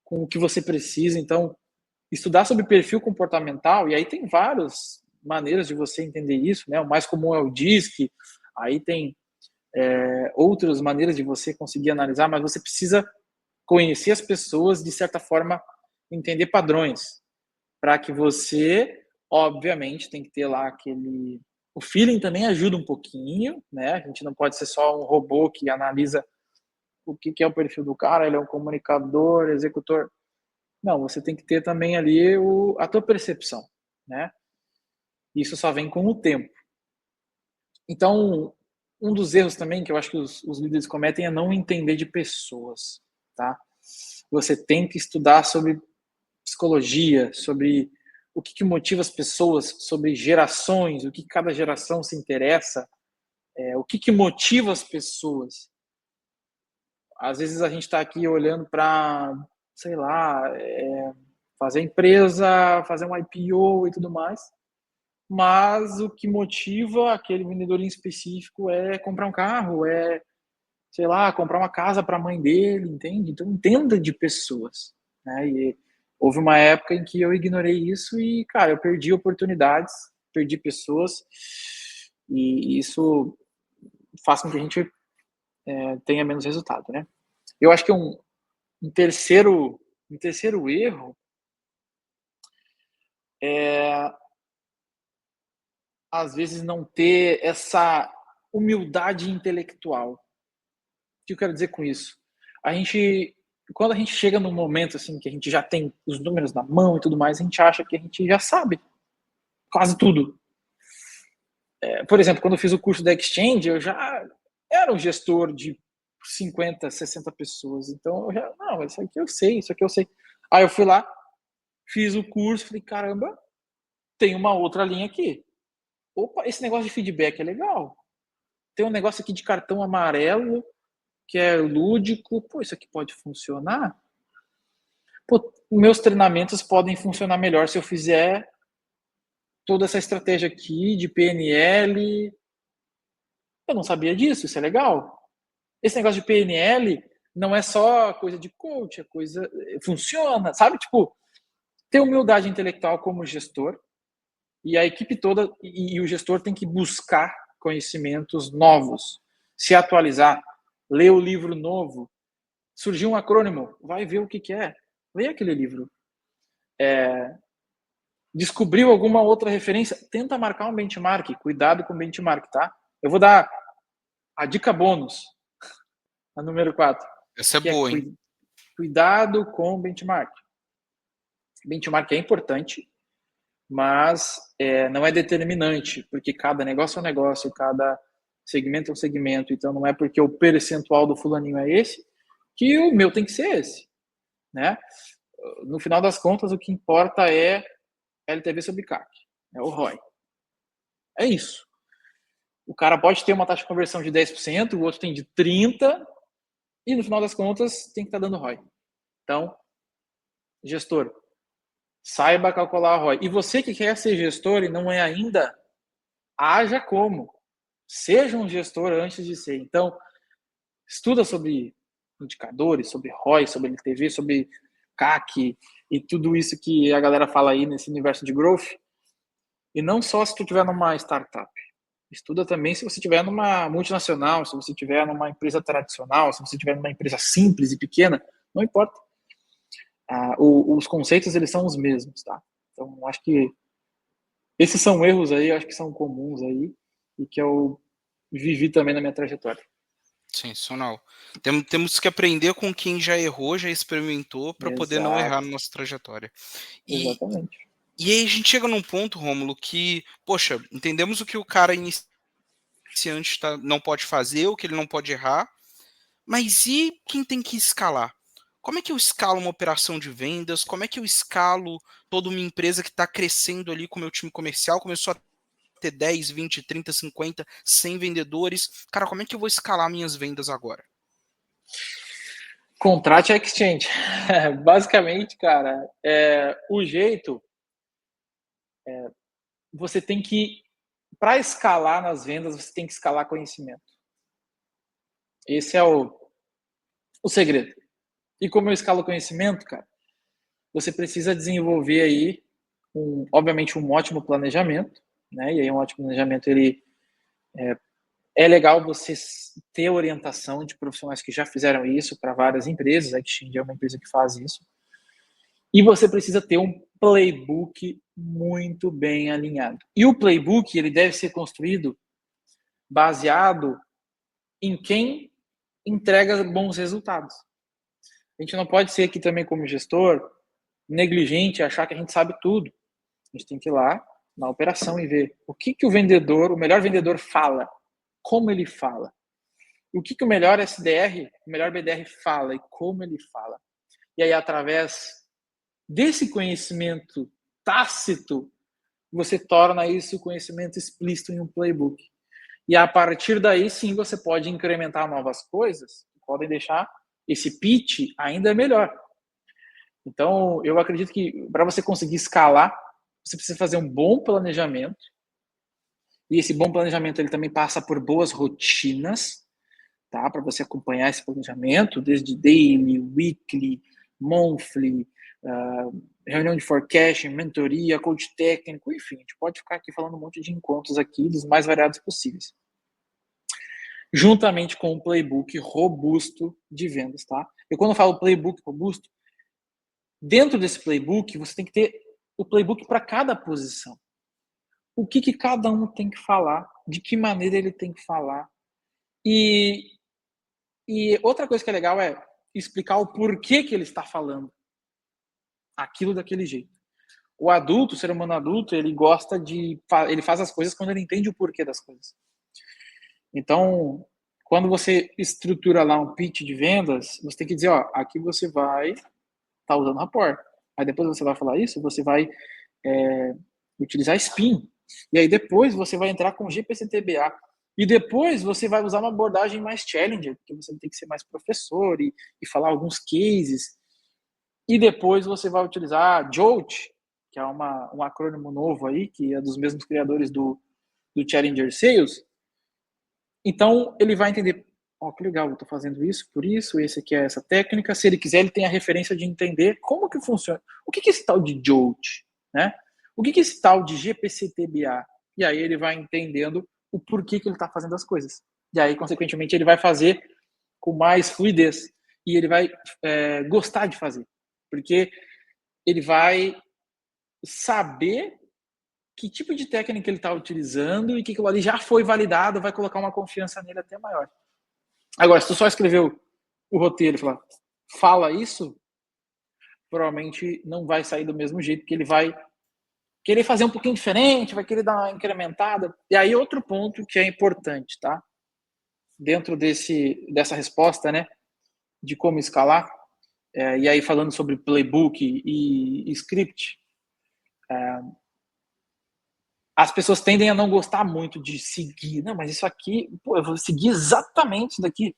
com o que você precisa. Então, estudar sobre perfil comportamental, e aí tem várias maneiras de você entender isso, né? O mais comum é o DISC, aí tem outras maneiras de você conseguir analisar, mas você precisa conhecer as pessoas, de certa forma, entender padrões, para que você, obviamente, tem que ter lá aquele... O feeling também ajuda um pouquinho, né? A gente não pode ser só um robô que analisa o que é o perfil do cara, ele é um comunicador, executor. Não, você tem que ter também ali a tua percepção, né? Isso só vem com o tempo. Então, um dos erros também que eu acho que os líderes cometem é não entender de pessoas, tá? Você tem que estudar sobre psicologia, sobre o que motiva as pessoas, sobre gerações, o que cada geração se interessa, o que motiva as pessoas. Às vezes a gente está aqui olhando para, sei lá, fazer empresa, fazer um IPO e tudo mais, mas o que motiva aquele vendedor em específico é comprar um carro, sei lá, comprar uma casa para a mãe dele, entende? Então entenda de pessoas, né? E houve uma época em que eu ignorei isso e, cara, eu perdi oportunidades, perdi pessoas, e isso faz com que a gente tenha menos resultado, né? Eu acho que um terceiro erro é, às vezes, não ter essa humildade intelectual. O que eu quero dizer com isso? Quando a gente chega num momento assim que a gente já tem os números na mão e tudo mais, a gente acha que a gente já sabe quase tudo. Por exemplo, quando eu fiz o curso da Exchange, eu já era um gestor de 50, 60 pessoas. Então, não, isso aqui eu sei, isso aqui eu sei. Aí eu fui lá, fiz o curso, falei, caramba, tem uma outra linha aqui. Opa, esse negócio de feedback é legal. Tem um negócio aqui de cartão amarelo, que é lúdico. Pô, isso aqui pode funcionar? Pô, meus treinamentos podem funcionar melhor se eu fizer toda essa estratégia aqui de PNL. Eu não sabia disso, isso é legal. Esse negócio de PNL não é só coisa de coach, é coisa... Funciona, sabe? Tipo, ter humildade intelectual como gestor, e a equipe toda e o gestor tem que buscar conhecimentos novos, se atualizar, ler o livro novo. Surgiu um acrônimo, vai ver o que é, lê aquele livro. Descobriu alguma outra referência, tenta marcar um benchmark, cuidado com o benchmark, tá? Eu vou dar a dica bônus, a número 4, Essa é que é boa, hein? cuidado com o benchmark. Benchmark é importante, mas não é determinante, porque cada negócio é um negócio, cada segmento é um segmento, então não é porque o percentual do fulaninho é esse, que o meu tem que ser esse, né? No final das contas, o que importa é LTV sobre CAC, é o ROI. É isso. O cara pode ter uma taxa de conversão de 10%, o outro tem de 30%, e no final das contas tem que estar dando ROI. Então, gestor, saiba calcular ROI. E você que quer ser gestor e não é ainda, haja como. Seja um gestor antes de ser. Então, estuda sobre indicadores, sobre ROI, sobre LTV, sobre CAC e tudo isso que a galera fala aí nesse universo de growth. E não só se tu estiver numa startup. Estuda também se você estiver numa multinacional, se você estiver numa empresa tradicional, se você estiver numa empresa simples e pequena, não importa. Os conceitos, eles são os mesmos, tá? Então, acho que esses são erros aí, acho que são comuns aí, e que eu vivi também na minha trajetória. Sensacional. Temos que aprender com quem já errou, já experimentou, para poder não errar Exato, na nossa trajetória. E, exatamente. e aí a gente chega num ponto, Rômulo, que, poxa, entendemos o que o cara iniciante não pode fazer, o que ele não pode errar, mas e quem tem que escalar? Como é que eu escalo uma operação de vendas? Como é que eu escalo toda uma empresa que está crescendo ali com o meu time comercial? Começou a ter 10, 20, 30, 50, 100 vendedores. Cara, como é que eu vou escalar minhas vendas agora? Contrate a Exchange. Basicamente, cara, o jeito você tem que, para escalar nas vendas, você tem que escalar conhecimento. Esse é o segredo. E como eu escalo conhecimento, cara, você precisa desenvolver aí, obviamente, um ótimo planejamento, né? E aí um ótimo planejamento, ele é legal você ter orientação de profissionais que já fizeram isso para várias empresas. A Exchange é uma empresa que faz isso. E você precisa ter um playbook muito bem alinhado. E o playbook, ele deve ser construído baseado em quem entrega bons resultados. A gente não pode ser aqui também, como gestor, negligente, achar que a gente sabe tudo. A gente tem que ir lá na operação e ver o que o vendedor, o melhor vendedor fala, como ele fala. O que o melhor SDR, o melhor BDR fala e como ele fala. E aí, através desse conhecimento tácito, você torna isso conhecimento explícito em um playbook. E a partir daí, sim, você pode incrementar novas coisas, que podem deixar esse pitch ainda melhor. Então, eu acredito que para você conseguir escalar, você precisa fazer um bom planejamento. E esse bom planejamento, ele também passa por boas rotinas, tá? Para você acompanhar esse planejamento, desde daily, weekly, monthly, reunião de forecasting, mentoria, coach técnico, enfim, a gente pode ficar aqui falando um monte de encontros aqui, dos mais variados possíveis. Juntamente com um playbook robusto de vendas, tá? E quando eu falo playbook robusto, dentro desse playbook, você tem que ter o playbook para cada posição. O que cada um tem que falar, de que maneira ele tem que falar. E outra coisa que é legal é explicar o porquê que ele está falando aquilo daquele jeito. O adulto, o ser humano adulto, ele gosta ele faz as coisas quando ele entende o porquê das coisas. Então, quando você estrutura lá um pitch de vendas, você tem que dizer, ó, aqui você vai estar usando rapport. Aí depois você vai falar isso, você vai utilizar SPIN. E aí depois você vai entrar com GPC-TBA. E depois você vai usar uma abordagem mais challenger, porque você tem que ser mais professor e falar alguns cases. E depois você vai utilizar JOLT, que é um acrônimo novo aí, que é dos mesmos criadores do Challenger Sales. Então, ele vai entender, ó, que legal, eu estou fazendo isso, por isso, esse aqui é essa técnica. Se ele quiser, ele tem a referência de entender como que funciona. O que é esse tal de JOLT, né? O que é esse tal de GPC-TBA? E aí ele vai entendendo o porquê que ele está fazendo as coisas. E aí, consequentemente, ele vai fazer com mais fluidez. E ele vai gostar de fazer. Porque ele vai saber que tipo de técnica ele está utilizando e que aquilo ali já foi validado, vai colocar uma confiança nele até maior. Agora, se tu só escreveu o roteiro e falar, fala isso, provavelmente não vai sair do mesmo jeito, porque ele vai querer fazer um pouquinho diferente, vai querer dar uma incrementada. E aí, outro ponto que é importante, tá? Dentro dessa resposta, né, de como escalar, e aí falando sobre playbook e script, as pessoas tendem a não gostar muito de seguir. Não, mas isso aqui, pô, eu vou seguir exatamente isso daqui.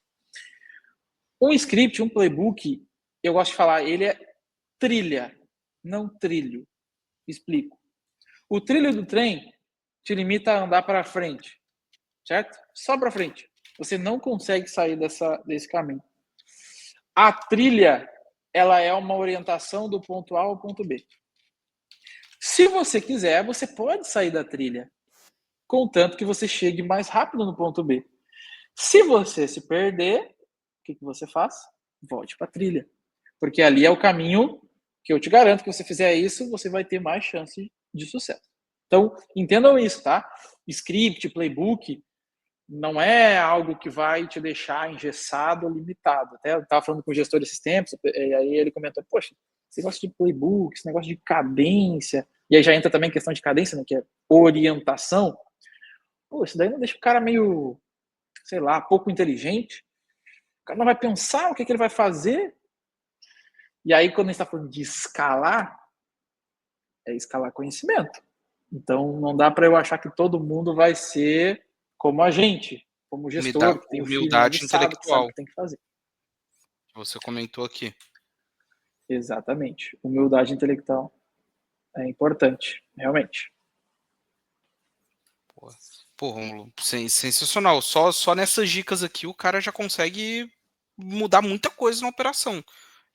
Um script, um playbook, eu gosto de falar, ele é trilha, não trilho. Explico. O trilho do trem te limita a andar para frente, certo? Só para frente. Você não consegue sair desse caminho. A trilha, ela é uma orientação do ponto A ao ponto B. Se você quiser, você pode sair da trilha, contanto que você chegue mais rápido no ponto B. Se você se perder, o que você faz? Volte para a trilha. Porque ali é o caminho que eu te garanto que você fizer isso, você vai ter mais chance de sucesso. Então, entendam isso, tá? Script, playbook, não é algo que vai te deixar engessado ou limitado. Até eu estava falando com o gestor esses tempos, e aí ele comentou, poxa, esse negócio de playbook, esse negócio de cadência, e aí já entra também a questão de cadência, né, que é orientação. Pô, isso daí não deixa o cara meio, sei lá, pouco inteligente. O cara não vai pensar o que ele vai fazer. E aí, quando a gente está falando de escalar, é escalar conhecimento. Então, não dá para eu achar que todo mundo vai ser como a gente, como gestor, que tem o feeling Humildade aguçado, que sabe o intelectual, que tem que fazer. você comentou aqui. Exatamente. Humildade intelectual é importante, realmente. Pô, Rômulo, sensacional. Só nessas dicas aqui o cara já consegue mudar muita coisa na operação.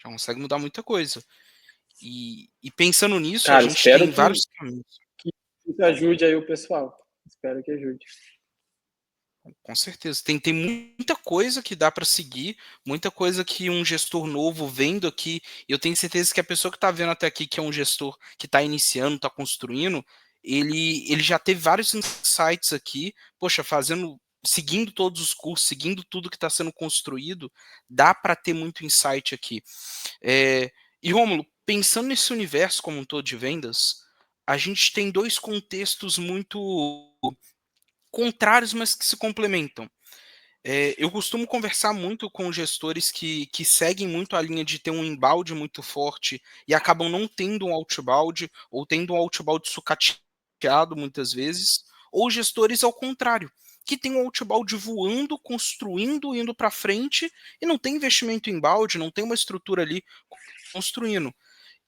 Já consegue mudar muita coisa. E pensando nisso, a Cara, gente espero tem vários caminhos. que isso ajude aí o pessoal. Espero que ajude. Com certeza. Tem muita coisa que dá para seguir, muita coisa que um gestor novo vendo aqui. Eu tenho certeza que a pessoa que está vendo até aqui, que é um gestor que está iniciando, está construindo, ele já teve vários insights aqui. Poxa, seguindo todos os cursos, seguindo tudo que está sendo construído, dá para ter muito insight aqui. E Rômulo, pensando nesse universo como um todo de vendas, a gente tem dois contextos muito contrários, mas que se complementam. Eu costumo conversar muito com gestores que seguem muito a linha de ter um inbound muito forte e acabam não tendo um outbound, ou tendo um outbound sucateado muitas vezes, ou gestores ao contrário, que tem um outbound voando, construindo, indo para frente e não tem investimento em inbound, não tem uma estrutura ali construindo.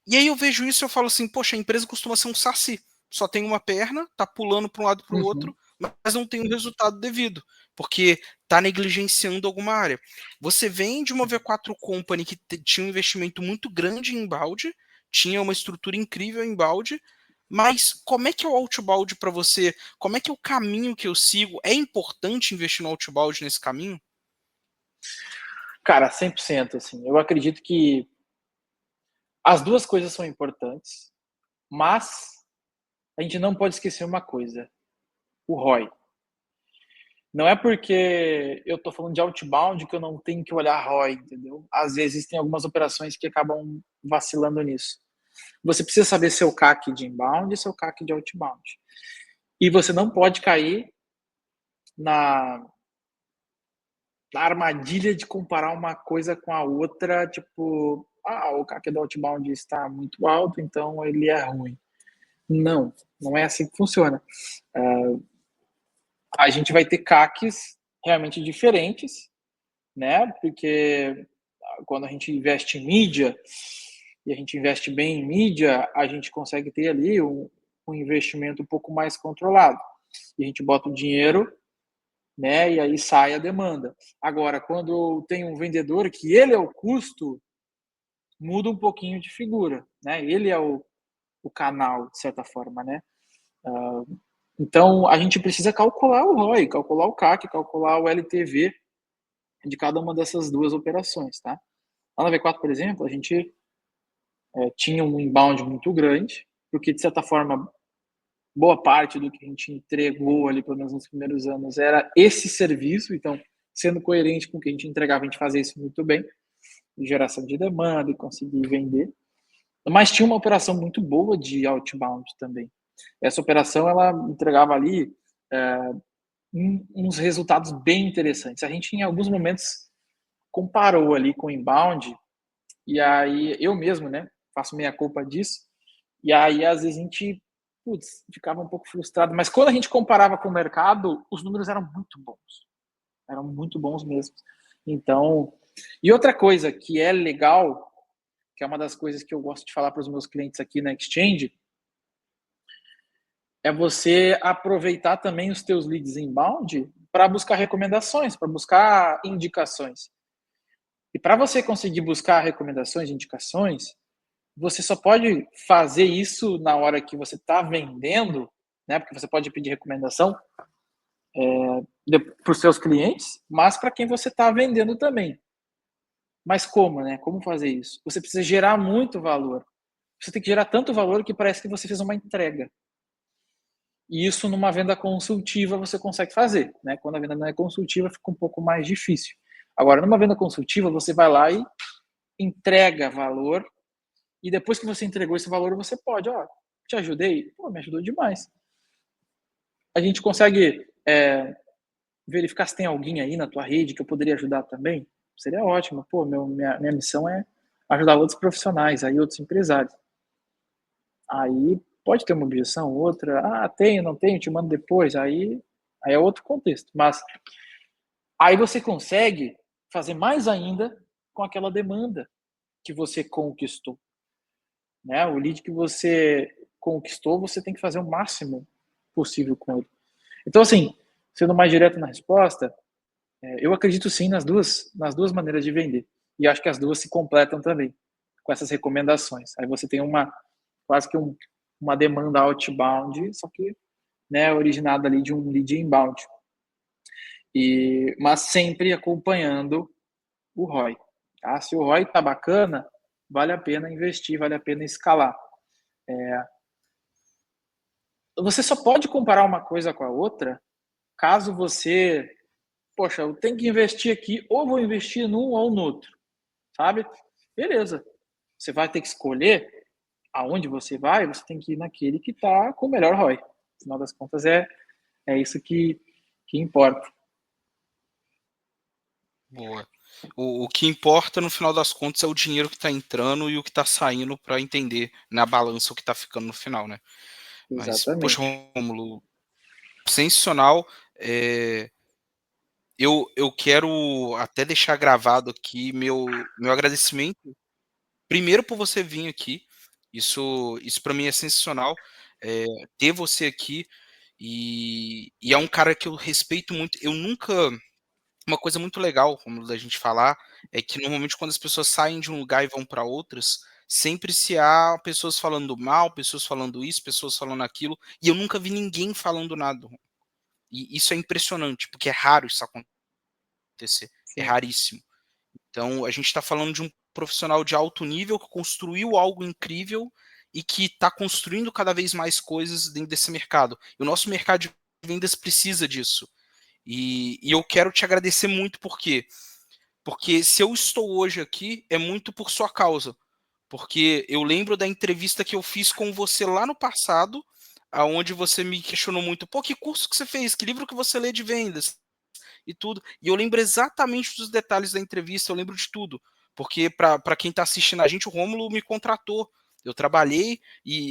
E aí eu vejo isso e eu falo assim, poxa, a empresa costuma ser um saci. Só tem uma perna, tá pulando para um lado e para o Uhum. outro, mas não tem o resultado devido, porque tá negligenciando alguma área. Você vem de uma V4 Company que tinha um investimento muito grande em inbound, tinha uma estrutura incrível em inbound, mas como é que é o outbound para você? Como é que é o caminho que eu sigo? É importante investir no outbound nesse caminho? Cara, 100%, assim. Eu acredito que as duas coisas são importantes, mas a gente não pode esquecer uma coisa: o ROI. Não é porque eu estou falando de outbound que eu não tenho que olhar ROI, entendeu? Às vezes tem algumas operações que acabam vacilando nisso. Você precisa saber seu CAC de inbound e seu CAC de outbound. E você não pode cair na, na armadilha de comparar uma coisa com a outra, tipo, o CAC do outbound está muito alto, então ele é ruim. Não, não é assim que funciona. A gente vai ter CACs realmente diferentes, né? Porque quando a gente investe em mídia e a gente investe bem em mídia, a gente consegue ter ali um investimento um pouco mais controlado. E a gente bota o dinheiro, né? E aí sai a demanda. Agora, quando tem um vendedor que ele é o custo, muda um pouquinho de figura, né? Ele é o canal, de certa forma, né? Então, a gente precisa calcular o ROI, calcular o CAC, calcular o LTV de cada uma dessas duas operações, tá? Lá na V4, por exemplo, a gente tinha um inbound muito grande, porque, de certa forma, boa parte do que a gente entregou ali, pelo menos nos primeiros anos, era esse serviço. Então, sendo coerente com o que a gente entregava, a gente fazia isso muito bem, geração de demanda e conseguir vender. Mas tinha uma operação muito boa de outbound também. Essa operação, ela entregava ali uns resultados bem interessantes. A gente, em alguns momentos, comparou ali com o inbound, e aí eu mesmo, né, faço meia culpa disso, e aí às vezes a gente, putz, ficava um pouco frustrado, mas quando a gente comparava com o mercado, os números eram muito bons mesmo. Então, e outra coisa que é legal, que é uma das coisas que eu gosto de falar para os meus clientes aqui na Exchange, é você aproveitar também os teus leads inbound para buscar recomendações, para buscar indicações. E para você conseguir buscar recomendações, indicações, você só pode fazer isso na hora que você está vendendo, né? Porque você pode pedir recomendação para os seus clientes, mas para quem você está vendendo também. Mas como, né? Como fazer isso? Você precisa gerar muito valor. Você tem que gerar tanto valor que parece que você fez uma entrega. E isso numa venda consultiva você consegue fazer, né? Quando a venda não é consultiva, fica um pouco mais difícil. Agora, numa venda consultiva, você vai lá e entrega valor, e depois que você entregou esse valor, você pode, te ajudei? Pô, me ajudou demais. A gente consegue verificar se tem alguém aí na tua rede que eu poderia ajudar também? Seria ótimo. Pô, minha missão é ajudar outros profissionais, aí outros empresários. Aí pode ter uma objeção, outra, tenho, não tenho, te mando depois, aí é outro contexto. Mas aí você consegue fazer mais ainda com aquela demanda que você conquistou, né? O lead que você conquistou, você tem que fazer o máximo possível com ele. Então, assim, sendo mais direto na resposta, eu acredito sim nas duas maneiras de vender. E acho que as duas se completam também com essas recomendações. Aí você tem quase que uma demanda outbound, só que, né, originada ali de um lead inbound. Mas sempre acompanhando o ROI. Tá? Se o ROI tá bacana, vale a pena investir, vale a pena escalar. Você só pode comparar uma coisa com a outra caso você, poxa, eu tenho que investir aqui, ou vou investir num ou no outro, sabe? Beleza. Você vai ter que escolher aonde você vai, você tem que ir naquele que está com o melhor ROI. Afinal das contas, é isso que importa. Boa. O que importa, no final das contas, é o dinheiro que está entrando e o que está saindo para entender na balança o que está ficando no final, né? Mas, poxa, Exatamente. Rômulo, sensacional. Eu quero até deixar gravado aqui meu agradecimento. Primeiro por você vir aqui. Isso para mim é sensacional. Ter você aqui. E é um cara que eu respeito muito. Eu nunca. Uma coisa muito legal, como da gente falar, é que normalmente quando as pessoas saem de um lugar e vão para outras, sempre se há pessoas falando mal, pessoas falando isso, pessoas falando aquilo, e eu nunca vi ninguém falando nada. E isso é impressionante, porque é raro isso acontecer, é Sim, raríssimo. Então, a gente está falando de um profissional de alto nível que construiu algo incrível e que está construindo cada vez mais coisas dentro desse mercado. E o nosso mercado de vendas precisa disso. E eu quero te agradecer muito porque se eu estou hoje aqui é muito por sua causa. Porque eu lembro da entrevista que eu fiz com você lá no passado, aonde você me questionou muito, pô, que curso que você fez? Que livro que você lê de vendas? E tudo. E eu lembro exatamente dos detalhes da entrevista, eu lembro de tudo. Porque para quem está assistindo a gente, o Rômulo me contratou. Eu trabalhei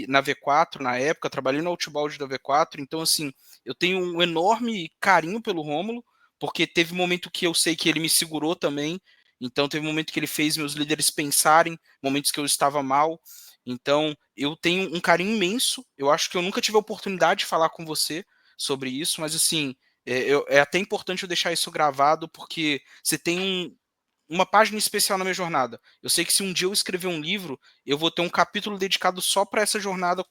na V4 na época, trabalhei no Outbound da V4, então assim, eu tenho um enorme carinho pelo Rômulo, porque teve um momento que eu sei que ele me segurou também, então teve um momento que ele fez meus líderes pensarem, momentos que eu estava mal. Então, eu tenho um carinho imenso. Eu acho que eu nunca tive a oportunidade de falar com você sobre isso, mas assim, é até importante eu deixar isso gravado, porque você tem uma página especial na minha jornada. Eu sei que se um dia eu escrever um livro, eu vou ter um capítulo dedicado só para essa jornada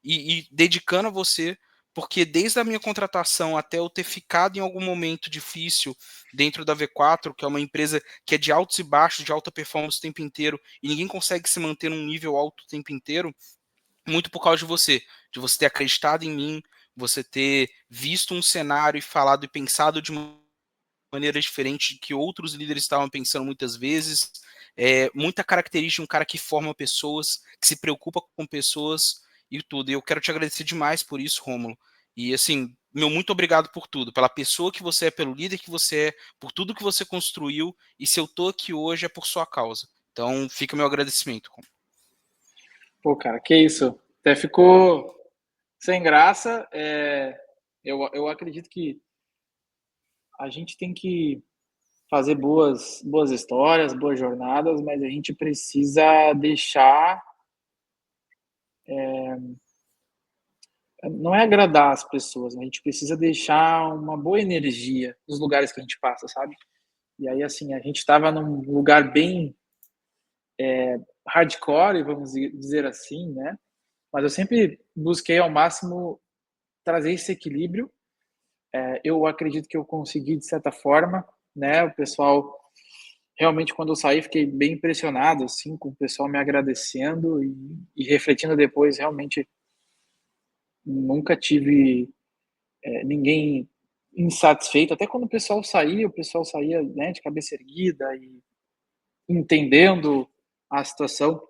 e dedicando a você, porque desde a minha contratação até eu ter ficado em algum momento difícil dentro da V4, que é uma empresa que é de altos e baixos, de alta performance o tempo inteiro, e ninguém consegue se manter num nível alto o tempo inteiro, muito por causa de você ter acreditado em mim, você ter visto um cenário e falado e pensado de uma maneira diferente que outros líderes estavam pensando muitas vezes. Muita característica de um cara que forma pessoas, que se preocupa com pessoas e tudo. E eu quero te agradecer demais por isso, Rômulo. E assim, meu muito obrigado por tudo, pela pessoa que você é, pelo líder que você é, por tudo que você construiu. E se eu tô aqui hoje é por sua causa. Então, fica meu agradecimento, Rômulo. Pô, cara, que isso. Até ficou sem graça. Eu acredito que a gente tem que fazer boas histórias, boas jornadas, mas a gente precisa deixar, não é agradar as pessoas, a gente precisa deixar uma boa energia nos lugares que a gente passa, sabe? E aí, assim, a gente estava num lugar bem hardcore, vamos dizer assim, né? Mas eu sempre busquei ao máximo trazer esse equilíbrio. Eu acredito que eu consegui de certa forma, né? O pessoal realmente, quando eu saí, fiquei bem impressionado, assim, com o pessoal me agradecendo e refletindo depois, realmente nunca tive ninguém insatisfeito. Até quando o pessoal saía, né, de cabeça erguida e entendendo a situação.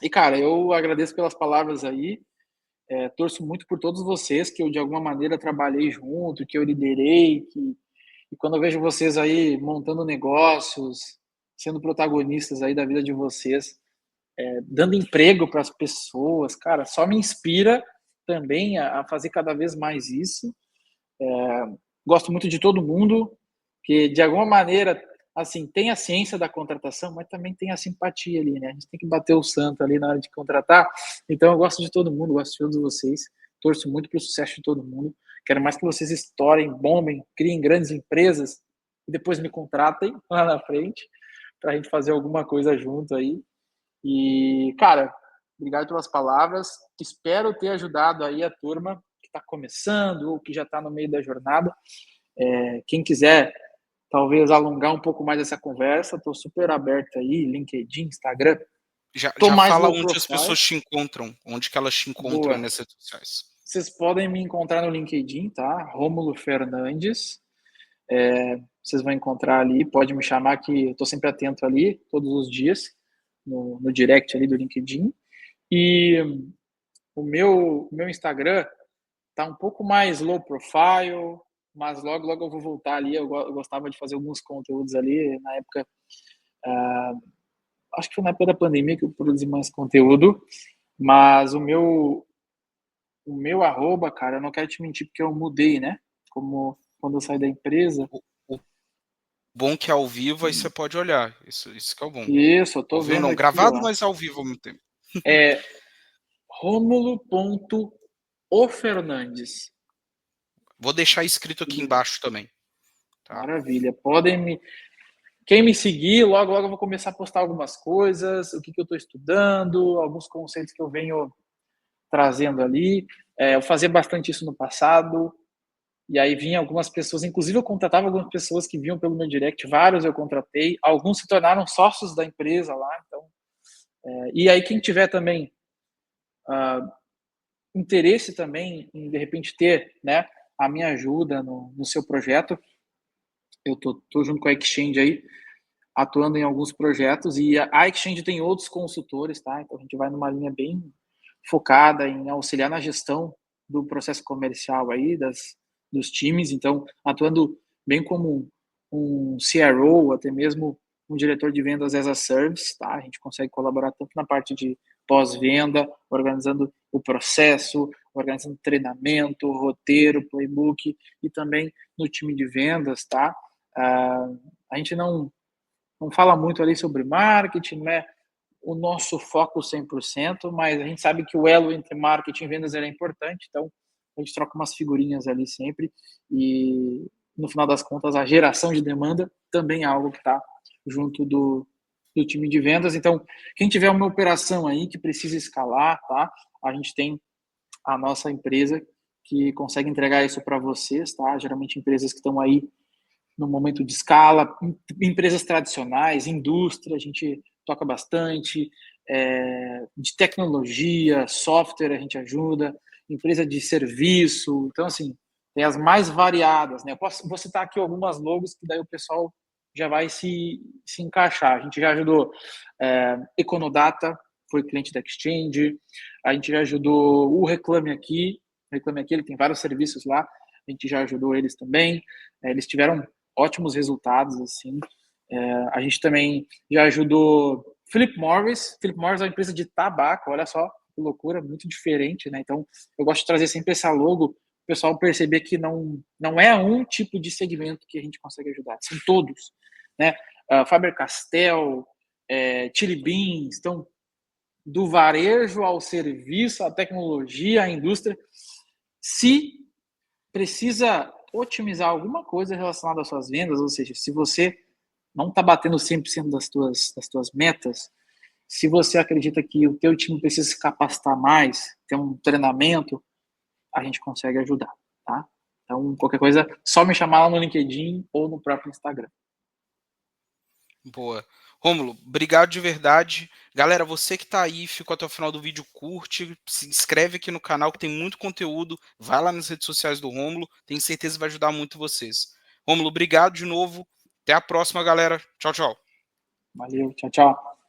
E, cara, eu agradeço pelas palavras aí. Torço muito por todos vocês que eu, de alguma maneira, trabalhei junto, que eu liderei, e quando eu vejo vocês aí montando negócios, sendo protagonistas aí da vida de vocês, dando emprego para as pessoas, cara, só me inspira também a fazer cada vez mais isso. Gosto muito de todo mundo, que de alguma maneira, assim, tem a ciência da contratação, mas também tem a simpatia ali, né? A gente tem que bater o santo ali na hora de contratar. Então eu gosto de todo mundo, gosto de todos vocês. torço muito para o sucesso de todo mundo. Quero mais que vocês estourem, bombem, criem grandes empresas e depois me contratem lá na frente para a gente fazer alguma coisa junto aí. E, cara, obrigado pelas palavras. Espero ter ajudado aí a turma que está começando ou que já está no meio da jornada. Quem quiser talvez alongar um pouco mais essa conversa, estou super aberto aí, LinkedIn, Instagram. Tô Já mais fala low onde as profile. pessoas te encontram, onde que elas te encontram Boa. nas redes sociais. Vocês podem me encontrar no LinkedIn, tá? Rômulo Fernandes. Vocês vão encontrar ali, pode me chamar que eu tô sempre atento ali, todos os dias, no direct ali do LinkedIn. E o meu Instagram tá um pouco mais low profile, mas logo, logo eu vou voltar ali. Eu gostava de fazer alguns conteúdos ali, na época, acho que foi na época da pandemia que eu produzi mais conteúdo, mas o meu arroba, cara, eu não quero te mentir porque eu mudei, né? Como quando eu saí da empresa. O bom que é ao vivo, aí você pode olhar. Isso que é o bom. Isso, eu Ao tô vivo vendo não, aqui, gravado, ó. mas ao vivo ao mesmo tempo. É Romulo.ofernandes. Vou deixar escrito aqui embaixo também. Tá? Maravilha. Quem me seguir, logo, logo eu vou começar a postar algumas coisas, o que eu estou estudando, alguns conceitos que eu venho trazendo ali. Eu fazia bastante isso no passado, e aí vinha algumas pessoas, inclusive eu contratava algumas pessoas que vinham pelo meu direct, vários eu contratei, alguns se tornaram sócios da empresa lá, então. E aí quem tiver também interesse também em, de repente, ter, né, a minha ajuda no seu projeto, eu tô junto com a Exchange aí, atuando em alguns projetos, e a Exchange tem outros consultores, tá? Então a gente vai numa linha bem focada em auxiliar na gestão do processo comercial aí, dos times, então atuando bem como um CRO, até mesmo um diretor de vendas as a service, tá? A gente consegue colaborar tanto na parte de pós-venda, organizando o processo, organizando treinamento, roteiro, playbook, e também no time de vendas, tá? A gente não fala muito ali sobre marketing, né? O nosso foco 100%, mas a gente sabe que o elo entre marketing e vendas é importante, então a gente troca umas figurinhas ali sempre e no final das contas a geração de demanda também é algo que está junto do time de vendas. Então, quem tiver uma operação aí que precisa escalar, tá? A gente tem a nossa empresa que consegue entregar isso para vocês, tá? Geralmente empresas que estão aí no momento de escala, empresas tradicionais, indústria, a gente toca bastante, de tecnologia, software a gente ajuda, empresa de serviço, então assim, tem as mais variadas, né? Vou citar aqui algumas logos que daí o pessoal já vai se encaixar. A gente já ajudou Econodata, foi cliente da Exchange, a gente já ajudou o Reclame Aqui, ele tem vários serviços lá, a gente já ajudou eles também, eles tiveram ótimos resultados, assim. A gente também já ajudou Philip Morris. Philip Morris é uma empresa de tabaco, olha só que loucura, muito diferente, né? Então, eu gosto de trazer sempre essa logo, o pessoal perceber que não é um tipo de segmento que a gente consegue ajudar, são todos, né? Faber-Castell, Chili Beans, então, do varejo ao serviço, à tecnologia, à indústria, se precisa otimizar alguma coisa relacionada às suas vendas, ou seja, se você não está batendo 100% das tuas metas, se você acredita que o teu time precisa se capacitar mais, ter um treinamento, a gente consegue ajudar, tá? Então, qualquer coisa, só me chamar lá no LinkedIn ou no próprio Instagram. Boa. Rômulo, obrigado de verdade. Galera, você que está aí, ficou até o final do vídeo, curte, se inscreve aqui no canal que tem muito conteúdo. Vai lá nas redes sociais do Rômulo, tenho certeza que vai ajudar muito vocês. Rômulo, obrigado de novo. Até a próxima, galera. Tchau, tchau. Valeu, tchau, tchau.